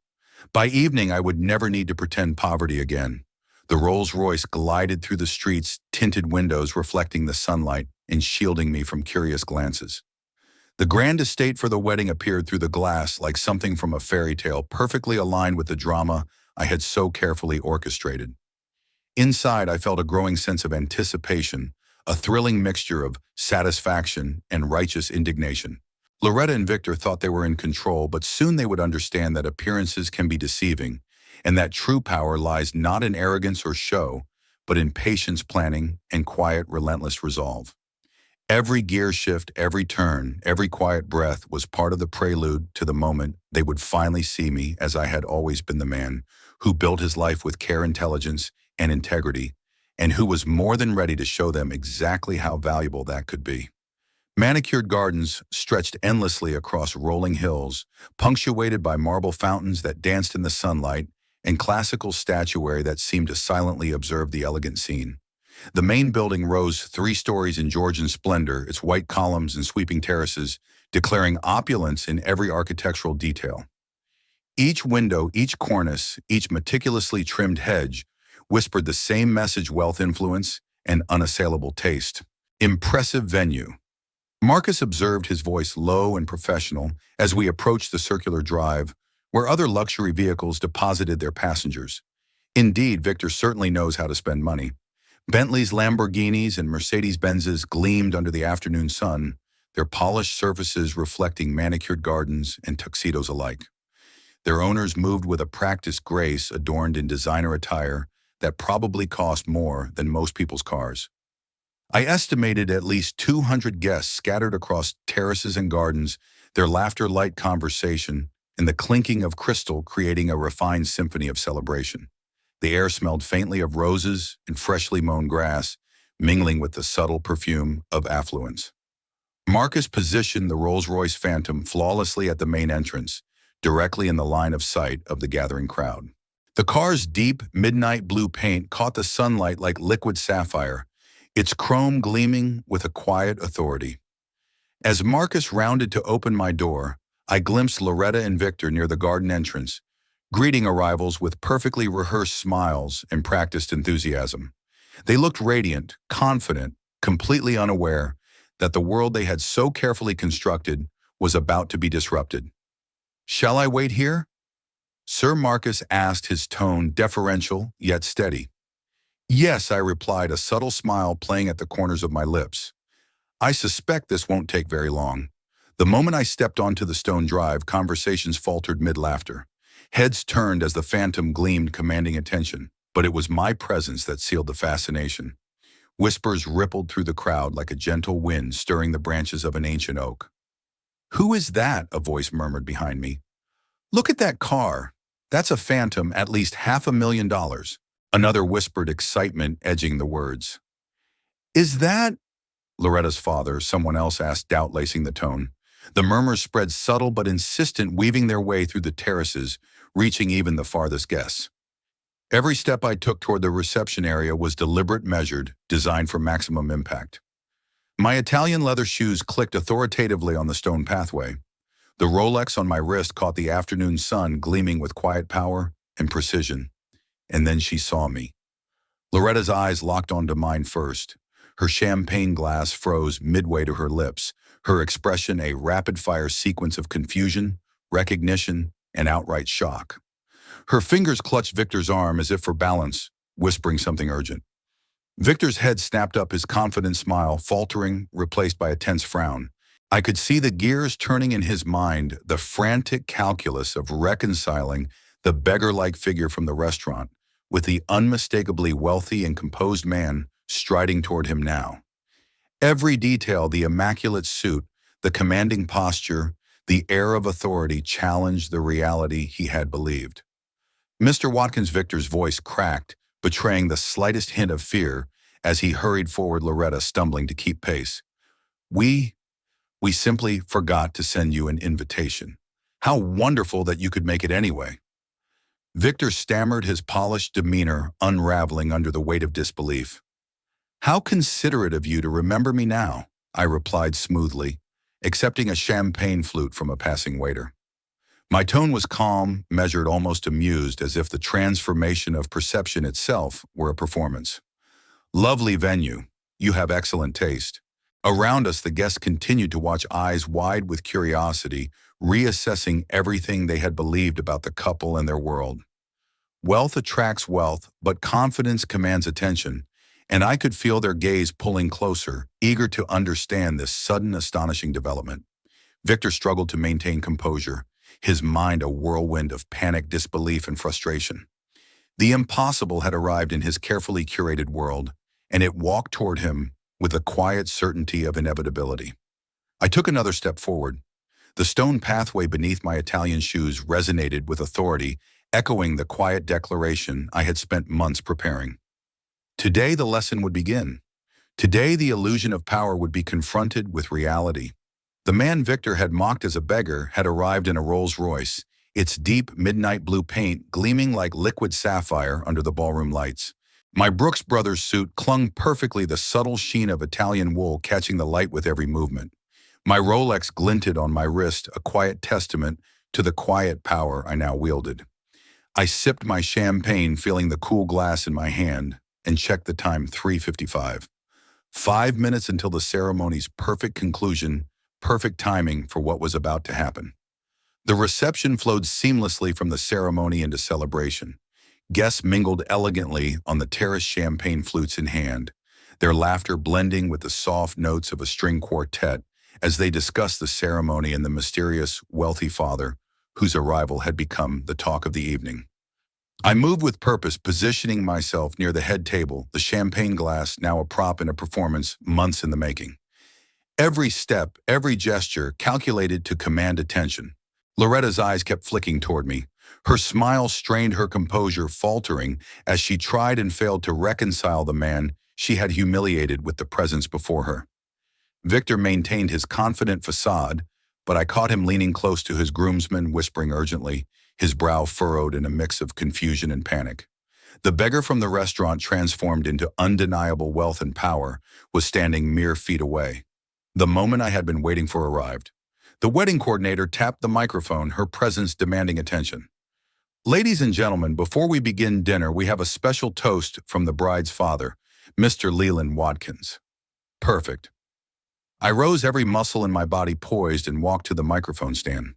By evening, I would never need to pretend poverty again. The Rolls-Royce glided through the streets, tinted windows reflecting the sunlight and shielding me from curious glances. The grand estate for the wedding appeared through the glass like something from a fairy tale, perfectly aligned with the drama I had so carefully orchestrated. Inside, I felt a growing sense of anticipation, a thrilling mixture of satisfaction and righteous indignation. Loretta and Victor thought they were in control, but soon they would understand that appearances can be deceiving, and that true power lies not in arrogance or show, but in patience, planning, and quiet, relentless resolve. Every gear shift, every turn, every quiet breath was part of the prelude to the moment they would finally see me as I had always been, the man who built his life with care, intelligence, and integrity, and who was more than ready to show them exactly how valuable that could be. Manicured gardens stretched endlessly across rolling hills, punctuated by marble fountains that danced in the sunlight and classical statuary that seemed to silently observe the elegant scene. The main building rose 3 stories in Georgian splendor, its white columns and sweeping terraces declaring opulence in every architectural detail. Each window, each cornice, each meticulously trimmed hedge whispered the same message: wealth, influence, and unassailable taste. Impressive venue. Marcus observed, his voice low and professional, as we approached the circular drive, where other luxury vehicles deposited their passengers. Indeed, Victor certainly knows how to spend money. Bentleys, Lamborghinis, and Mercedes-Benzes gleamed under the afternoon sun, their polished surfaces reflecting manicured gardens and tuxedos alike. Their owners moved with a practiced grace adorned in designer attire that probably cost more than most people's cars. I estimated at least 200 guests scattered across terraces and gardens, their laughter light conversation, and the clinking of crystal creating a refined symphony of celebration. The air smelled faintly of roses and freshly mown grass, mingling with the subtle perfume of affluence. Marcus positioned the Rolls-Royce Phantom flawlessly at the main entrance, directly in the line of sight of the gathering crowd. The car's deep, midnight blue paint caught the sunlight like liquid sapphire, its chrome gleaming with a quiet authority. As Marcus rounded to open my door, I glimpsed Loretta and Victor near the garden entrance, greeting arrivals with perfectly rehearsed smiles and practiced enthusiasm. They looked radiant, confident, completely unaware that the world they had so carefully constructed was about to be disrupted. "Shall I wait here?" Sir Marcus asked, his tone deferential yet steady. "Yes," I replied, a subtle smile playing at the corners of my lips. "I suspect this won't take very long." The moment I stepped onto the stone drive, conversations faltered mid-laughter. Heads turned as the Phantom gleamed, commanding attention, but it was my presence that sealed the fascination. Whispers rippled through the crowd like a gentle wind stirring the branches of an ancient oak. "Who is that?" a voice murmured behind me. "Look at that car. That's a Phantom, at least $500,000. Another whispered, excitement edging the words. "Is that—" Loretta's father, someone else asked, doubt lacing the tone. The murmurs spread, subtle but insistent, weaving their way through the terraces, reaching even the farthest guests. Every step I took toward the reception area was deliberate, measured, designed for maximum impact. My Italian leather shoes clicked authoritatively on the stone pathway. The Rolex on my wrist caught the afternoon sun, gleaming with quiet power and precision. And then she saw me. Loretta's eyes locked onto mine first. Her champagne glass froze midway to her lips, her expression a rapid-fire sequence of confusion, recognition, and outright shock. Her fingers clutched Victor's arm as if for balance, whispering something urgent. Victor's head snapped up, his confident smile faltering, replaced by a tense frown. I could see the gears turning in his mind, the frantic calculus of reconciling the beggar-like figure from the restaurant with the unmistakably wealthy and composed man striding toward him now. Every detail, the immaculate suit, the commanding posture, the air of authority, challenged the reality he had believed. "Mr. Watkins," Victor's voice cracked, betraying the slightest hint of fear as he hurried forward, Loretta stumbling to keep pace. We simply forgot to send you an invitation. How wonderful that you could make it anyway." Victor stammered, his polished demeanor unraveling under the weight of disbelief. "How considerate of you to remember me now," I replied smoothly, accepting a champagne flute from a passing waiter. My tone was calm, measured, almost amused, as if the transformation of perception itself were a performance. "Lovely venue. You have excellent taste." Around us, the guests continued to watch, eyes wide with curiosity, reassessing everything they had believed about the couple and their world. Wealth attracts wealth, but confidence commands attention, and I could feel their gaze pulling closer, eager to understand this sudden, astonishing development. Victor struggled to maintain composure, his mind a whirlwind of panic, disbelief, and frustration. The impossible had arrived in his carefully curated world, and it walked toward him with the quiet certainty of inevitability. I took another step forward. The stone pathway beneath my Italian shoes resonated with authority, echoing the quiet declaration I had spent months preparing. Today the lesson would begin. Today the illusion of power would be confronted with reality. The man Victor had mocked as a beggar had arrived in a Rolls-Royce, its deep midnight blue paint gleaming like liquid sapphire under the ballroom lights. My Brooks Brothers suit clung perfectly, the subtle sheen of Italian wool catching the light with every movement. My Rolex glinted on my wrist, a quiet testament to the quiet power I now wielded. I sipped my champagne, feeling the cool glass in my hand, and checked the time, 3:55. 5 minutes until the ceremony's perfect conclusion, perfect timing for what was about to happen. The reception flowed seamlessly from the ceremony into celebration. Guests mingled elegantly on the terrace, champagne flutes in hand, their laughter blending with the soft notes of a string quartet as they discussed the ceremony and the mysterious, wealthy father whose arrival had become the talk of the evening. I moved with purpose, positioning myself near the head table, the champagne glass now a prop in a performance months in the making. Every step, every gesture calculated to command attention. Loretta's eyes kept flicking toward me. Her smile strained her composure, faltering as she tried and failed to reconcile the man she had humiliated with the presence before her. Victor maintained his confident facade, but I caught him leaning close to his groomsman, whispering urgently, his brow furrowed in a mix of confusion and panic. The beggar from the restaurant, transformed into undeniable wealth and power, was standing mere feet away. The moment I had been waiting for arrived. The wedding coordinator tapped the microphone, her presence demanding attention. "Ladies and gentlemen, before we begin dinner, we have a special toast from the bride's father, Mr. Leland Watkins." Perfect. I rose, every muscle in my body poised, and walked to the microphone stand.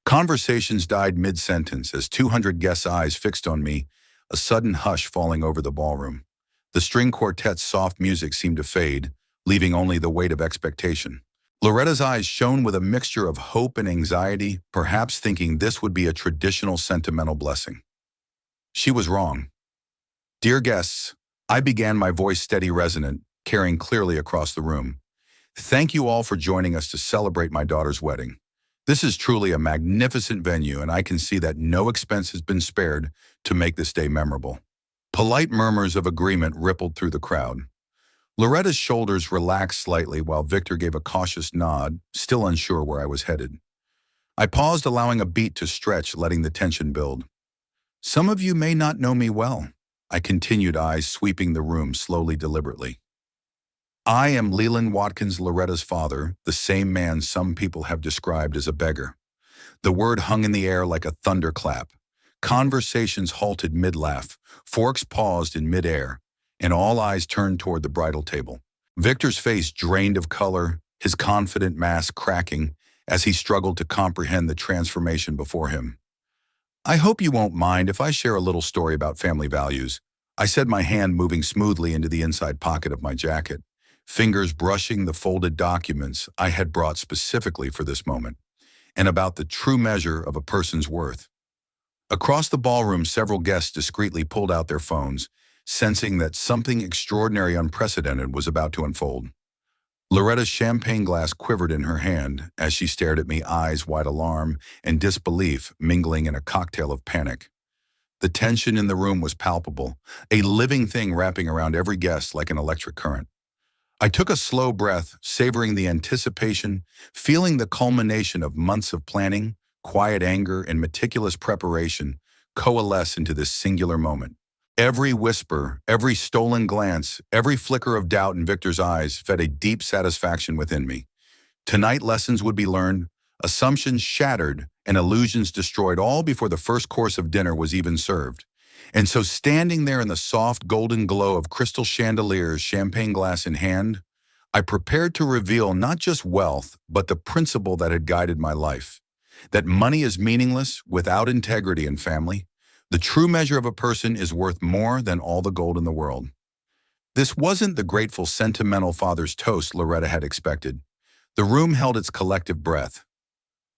Conversations died mid-sentence as 200 guests' eyes fixed on me, a sudden hush falling over the ballroom. The string quartet's soft music seemed to fade, leaving only the weight of expectation. Loretta's eyes shone with a mixture of hope and anxiety, perhaps thinking this would be a traditional sentimental blessing. She was wrong. "Dear guests," I began, my voice steady, resonant, carrying clearly across the room. "Thank you all for joining us to celebrate my daughter's wedding. This is truly a magnificent venue, and I can see that no expense has been spared to make this day memorable." Polite murmurs of agreement rippled through the crowd. Loretta's shoulders relaxed slightly while Victor gave a cautious nod, still unsure where I was headed. I paused, allowing a beat to stretch, letting the tension build. "Some of you may not know me well," I continued, eyes sweeping the room slowly, deliberately. "I am Leland Watkins, Loretta's father, the same man some people have described as a beggar." The word hung in the air like a thunderclap. Conversations halted mid-laugh, forks paused in mid-air, and all eyes turned toward the bridal table. Victor's face drained of color, his confident mask cracking as he struggled to comprehend the transformation before him. "I hope you won't mind if I share a little story about family values," I said, my hand moving smoothly into the inside pocket of my jacket, fingers brushing the folded documents I had brought specifically for this moment, and about the true measure of a person's worth. Across the ballroom, several guests discreetly pulled out their phones, sensing that something extraordinary, unprecedented was about to unfold. Loretta's champagne glass quivered in her hand as she stared at me, eyes wide, alarm and disbelief mingling in a cocktail of panic. The tension in the room was palpable, a living thing wrapping around every guest like an electric current. I took a slow breath, savoring the anticipation, feeling the culmination of months of planning, quiet anger, and meticulous preparation coalesce into this singular moment. Every whisper, every stolen glance, every flicker of doubt in Victor's eyes fed a deep satisfaction within me. Tonight, lessons would be learned, assumptions shattered, and illusions destroyed, all before the first course of dinner was even served. And so, standing there in the soft golden glow of crystal chandeliers, champagne glass in hand, I prepared to reveal not just wealth, but the principle that had guided my life. That money is meaningless without integrity and family. The true measure of a person is worth more than all the gold in the world. This wasn't the grateful, sentimental father's toast Loretta had expected. The room held its collective breath.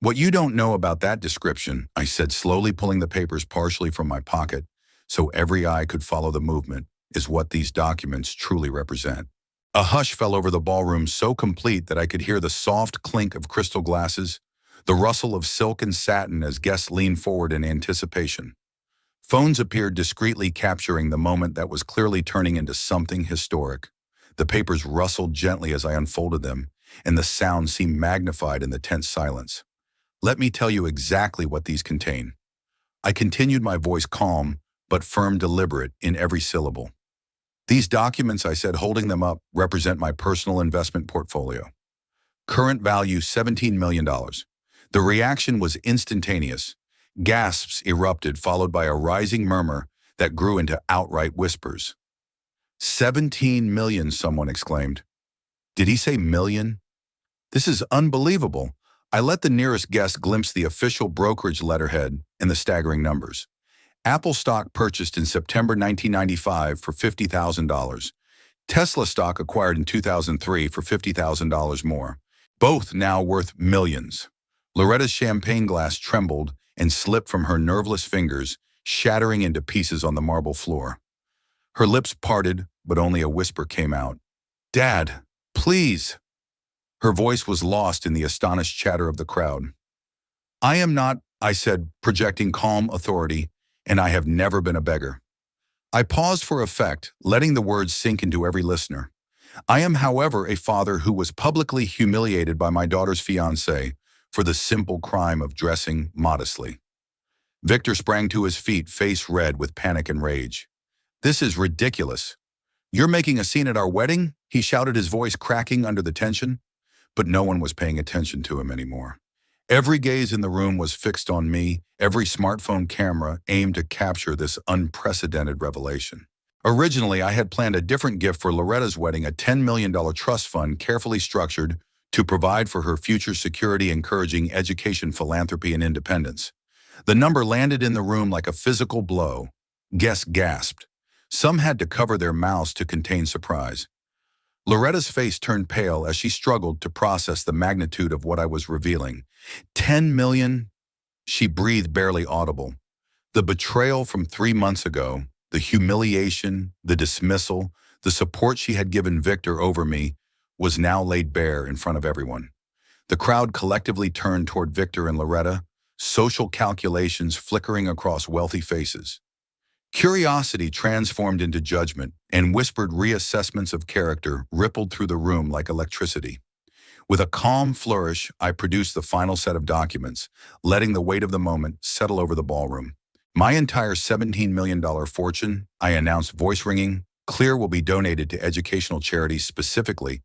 "What you don't know about that description," I said, slowly pulling the papers partially from my pocket so every eye could follow the movement, "is what these documents truly represent." A hush fell over the ballroom, so complete that I could hear the soft clink of crystal glasses, the rustle of silk and satin as guests leaned forward in anticipation. Phones appeared, discreetly capturing the moment that was clearly turning into something historic. The papers rustled gently as I unfolded them, and the sound seemed magnified in the tense silence. "Let me tell you exactly what these contain." I continued, my voice calm but firm, deliberate in every syllable. "These documents," I said, holding them up, "represent my personal investment portfolio. Current value $17 million. The reaction was instantaneous. Gasps erupted, followed by a rising murmur that grew into outright whispers. "17 million," someone exclaimed. "Did he say million? This is unbelievable." I let the nearest guest glimpse the official brokerage letterhead and the staggering numbers. Apple stock purchased in September 1995 for $50,000. Tesla stock acquired in 2003 for $50,000 more. Both now worth millions. Loretta's champagne glass trembled and slipped from her nerveless fingers, shattering into pieces on the marble floor. Her lips parted, but only a whisper came out. "Dad, please." Her voice was lost in the astonished chatter of the crowd. "I am not," I said, projecting calm authority, "and I have never been a beggar." I paused for effect, letting the words sink into every listener. "I am, however, a father who was publicly humiliated by my daughter's fiancé for the simple crime of dressing modestly." Victor sprang to his feet, face red with panic and rage. "This is ridiculous. You're making a scene at our wedding?" he shouted, his voice cracking under the tension. But no one was paying attention to him anymore. Every gaze in the room was fixed on me, every smartphone camera aimed to capture this unprecedented revelation. Originally, I had planned a different gift for Loretta's wedding, a $10 million trust fund carefully structured to provide for her future security, encouraging education, philanthropy, and independence. The number landed in the room like a physical blow. Guests gasped. Some had to cover their mouths to contain surprise. Loretta's face turned pale as she struggled to process the magnitude of what I was revealing. 10 million? She breathed, barely audible. The betrayal from 3 months ago, the humiliation, the dismissal, the support she had given Victor over me, was now laid bare in front of everyone. The crowd collectively turned toward Victor and Loretta, social calculations flickering across wealthy faces. Curiosity transformed into judgment, and whispered reassessments of character rippled through the room like electricity. With a calm flourish, I produced the final set of documents, letting the weight of the moment settle over the ballroom. "My entire $17 million fortune," I announced, voice ringing, "clear, will be donated to educational charities, specifically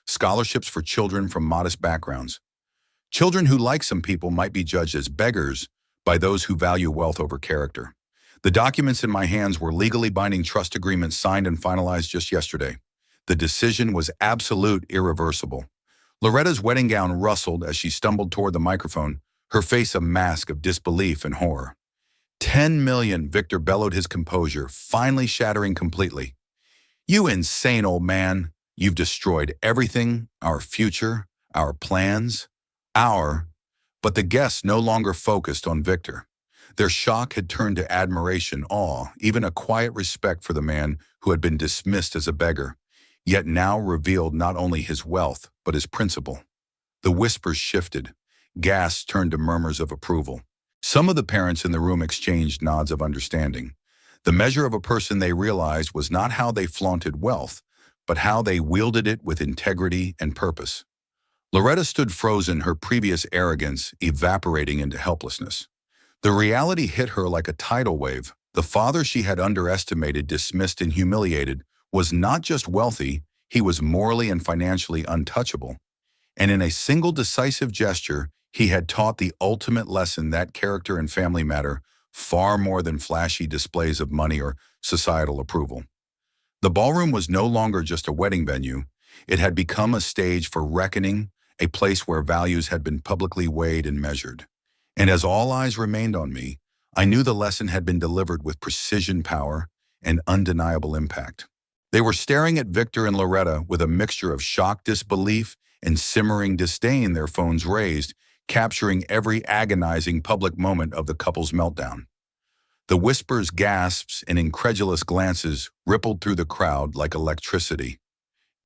scholarships for children from modest backgrounds. Children who, like some people, might be judged as beggars by those who value wealth over character." The documents in my hands were legally binding trust agreements signed and finalized just yesterday. The decision was absolute, irreversible. Loretta's wedding gown rustled as she stumbled toward the microphone, her face a mask of disbelief and horror. 10 million, Victor bellowed, his composure finally shattering completely. "You insane old man. You've destroyed everything, our future, our plans, our..." But the guests no longer focused on Victor. Their shock had turned to admiration, awe, even a quiet respect for the man who had been dismissed as a beggar, yet now revealed not only his wealth, but his principle. The whispers shifted. Gasps turned to murmurs of approval. Some of the parents in the room exchanged nods of understanding. The measure of a person, they realized, was not how they flaunted wealth, but how they wielded it with integrity and purpose. Loretta stood frozen, her previous arrogance evaporating into helplessness. The reality hit her like a tidal wave. The father she had underestimated, dismissed, and humiliated was not just wealthy, he was morally and financially untouchable. And in a single decisive gesture, he had taught the ultimate lesson that character and family matter far more than flashy displays of money or societal approval. The ballroom was no longer just a wedding venue. It had become a stage for reckoning, a place where values had been publicly weighed and measured. And as all eyes remained on me, I knew the lesson had been delivered with precision, power, and undeniable impact. They were staring at Victor and Loretta with a mixture of shocked disbelief and simmering disdain, their phones raised, capturing every agonizing public moment of the couple's meltdown. The whispers, gasps, and incredulous glances rippled through the crowd like electricity.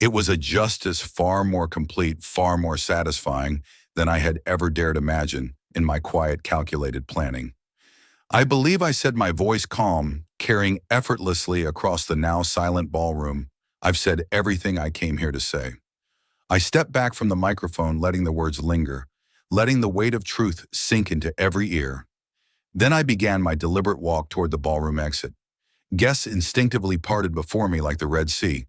It was a justice far more complete, far more satisfying than I had ever dared imagine in my quiet, calculated planning. I believe I said, my voice calm, carrying effortlessly across the now silent ballroom, "I've said everything I came here to say." I stepped back from the microphone, letting the words linger, letting the weight of truth sink into every ear. Then I began my deliberate walk toward the ballroom exit. Guests instinctively parted before me like the Red Sea,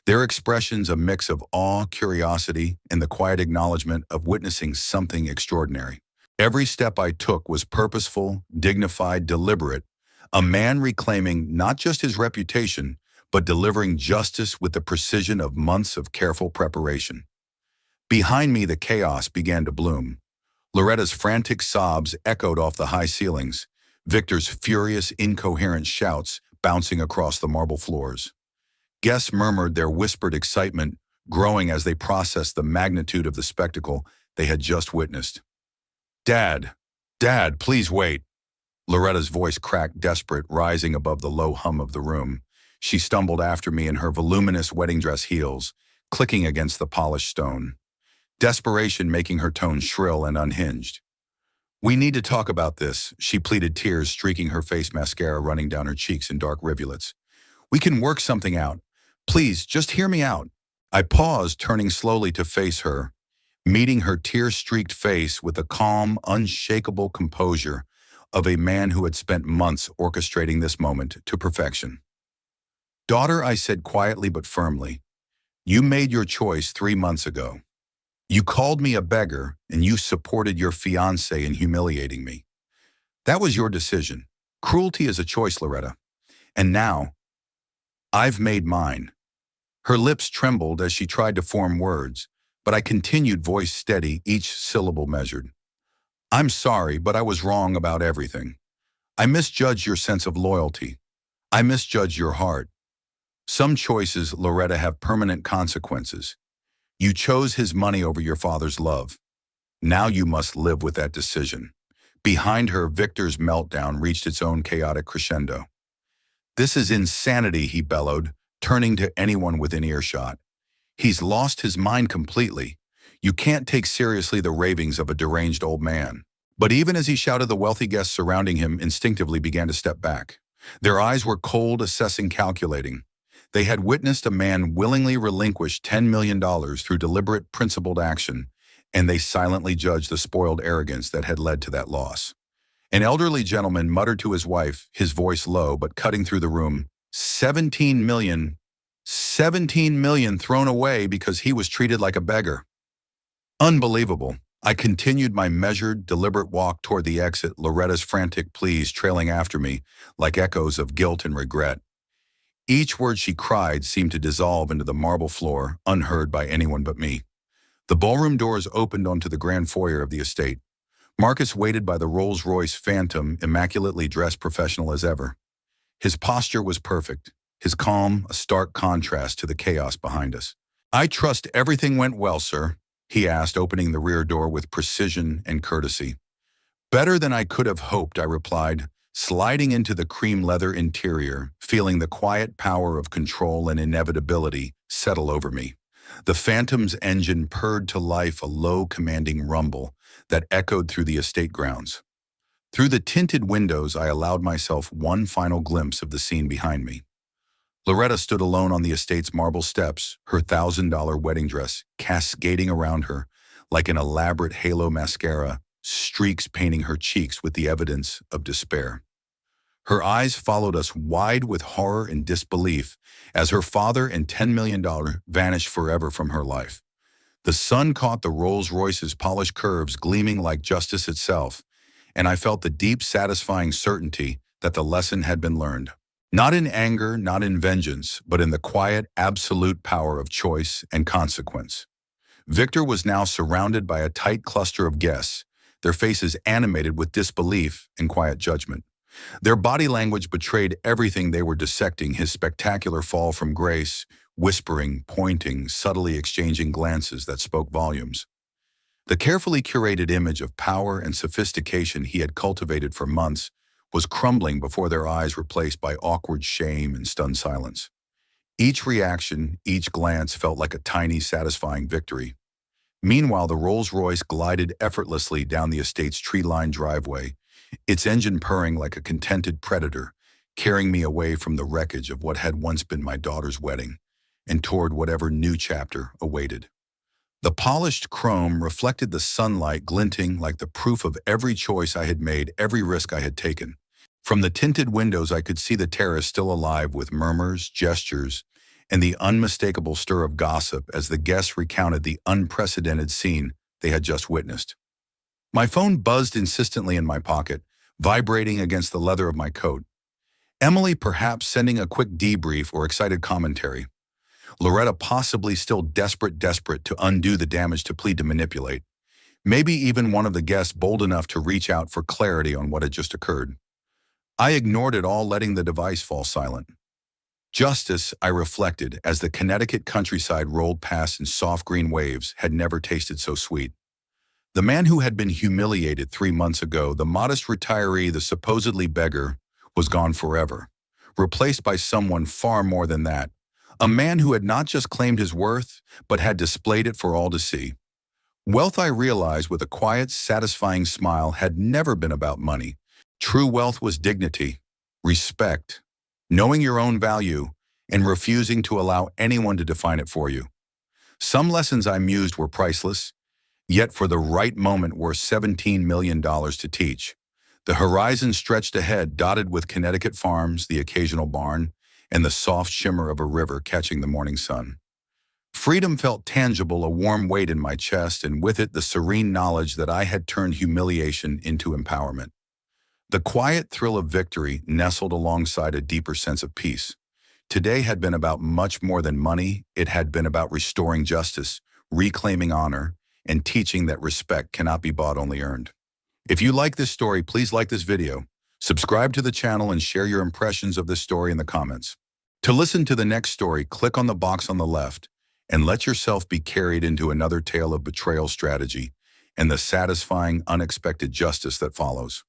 their expressions a mix of awe, curiosity, and the quiet acknowledgement of witnessing something extraordinary. Every step I took was purposeful, dignified, deliberate, a man reclaiming not just his reputation, but delivering justice with the precision of months of careful preparation. Behind me, the chaos began to bloom. Loretta's frantic sobs echoed off the high ceilings, Victor's furious, incoherent shouts bouncing across the marble floors. Guests murmured their whispered excitement, growing as they processed the magnitude of the spectacle they had just witnessed. "Dad, Dad, please wait." Loretta's voice cracked desperate, rising above the low hum of the room. She stumbled after me in her voluminous wedding dress heels, clicking against the polished stone, desperation making her tone shrill and unhinged. "We need to talk about this," she pleaded, tears streaking her face, mascara running down her cheeks in dark rivulets. "We can work something out. Please, just hear me out." I paused, turning slowly to face her, meeting her tear-streaked face with the calm, unshakable composure of a man who had spent months orchestrating this moment to perfection. "Daughter," I said quietly but firmly, "you made your choice 3 months ago. You called me a beggar, and you supported your fiancé in humiliating me. That was your decision. Cruelty is a choice, Loretta. And now, I've made mine." Her lips trembled as she tried to form words, but I continued, voice steady, each syllable measured. "I'm sorry, but I was wrong about everything. I misjudged your sense of loyalty. I misjudged your heart. Some choices, Loretta, have permanent consequences. You chose his money over your father's love. Now you must live with that decision." Behind her, Victor's meltdown reached its own chaotic crescendo. "This is insanity," he bellowed, turning to anyone within earshot. "He's lost his mind completely. You can't take seriously the ravings of a deranged old man." But even as he shouted, the wealthy guests surrounding him instinctively began to step back. Their eyes were cold, assessing, calculating. They had witnessed a man willingly relinquish $10 million through deliberate, principled action, and they silently judged the spoiled arrogance that had led to that loss. An elderly gentleman muttered to his wife, his voice low but cutting through the room, 17 million. 17 million thrown away because he was treated like a beggar. Unbelievable. I continued my measured, deliberate walk toward the exit, Loretta's frantic pleas trailing after me like echoes of guilt and regret. Each word she cried seemed to dissolve into the marble floor, unheard by anyone but me. The ballroom doors opened onto the grand foyer of the estate. Marcus waited by the Rolls-Royce Phantom, immaculately dressed, professional as ever. His posture was perfect, his calm a stark contrast to the chaos behind us. "I trust everything went well, sir," he asked, opening the rear door with precision and courtesy. "Better than I could have hoped," I replied, sliding into the cream leather interior, feeling the quiet power of control and inevitability settle over me. The Phantom's engine purred to life, a low, commanding rumble that echoed through the estate grounds. Through the tinted windows, I allowed myself one final glimpse of the scene behind me. Loretta stood alone on the estate's marble steps, her $1,000 wedding dress cascading around her like an elaborate halo mascara, streaks painting her cheeks with the evidence of despair. Her eyes followed us wide with horror and disbelief as her father and $10 million vanished forever from her life. The sun caught the Rolls-Royce's polished curves gleaming like justice itself, and I felt the deep, satisfying certainty that the lesson had been learned. Not in anger, not in vengeance, but in the quiet, absolute power of choice and consequence. Victor was now surrounded by a tight cluster of guests, their faces animated with disbelief and quiet judgment. Their body language betrayed everything they were dissecting: his spectacular fall from grace, whispering, pointing, subtly exchanging glances that spoke volumes. The carefully curated image of power and sophistication he had cultivated for months was crumbling before their eyes, replaced by awkward shame and stunned silence. Each reaction, each glance felt like a tiny, satisfying victory. Meanwhile, the Rolls-Royce glided effortlessly down the estate's tree-lined driveway, its engine purring like a contented predator, carrying me away from the wreckage of what had once been my daughter's wedding and toward whatever new chapter awaited. The polished chrome reflected the sunlight, glinting like the proof of every choice I had made, every risk I had taken. From the tinted windows, I could see the terrace still alive with murmurs, gestures, and the unmistakable stir of gossip as the guests recounted the unprecedented scene they had just witnessed. My phone buzzed insistently in my pocket, vibrating against the leather of my coat. Emily perhaps sending a quick debrief or excited commentary. Loretta possibly still desperate to undo the damage to plead to manipulate. Maybe even one of the guests bold enough to reach out for clarity on what had just occurred. I ignored it all, letting the device fall silent. Justice, I reflected, as the Connecticut countryside rolled past in soft green waves, had never tasted so sweet. The man who had been humiliated 3 months ago, the modest retiree, the supposedly beggar, was gone forever, replaced by someone far more than that. A man who had not just claimed his worth, but had displayed it for all to see. Wealth, I realized with a quiet, satisfying smile, had never been about money. True wealth was dignity, respect, knowing your own value, and refusing to allow anyone to define it for you. Some lessons I mused were priceless, yet for the right moment were $17 million to teach. The horizon stretched ahead, dotted with Connecticut farms, the occasional barn, and the soft shimmer of a river catching the morning sun. Freedom felt tangible, a warm weight in my chest, and with it the serene knowledge that I had turned humiliation into empowerment. The quiet thrill of victory nestled alongside a deeper sense of peace. Today had been about much more than money. It had been about restoring justice, reclaiming honor, and teaching that respect cannot be bought, only earned. If you like this story, please like this video, subscribe to the channel, and share your impressions of this story in the comments. To listen to the next story, click on the box on the left and let yourself be carried into another tale of betrayal, strategy, and the satisfying, unexpected justice that follows.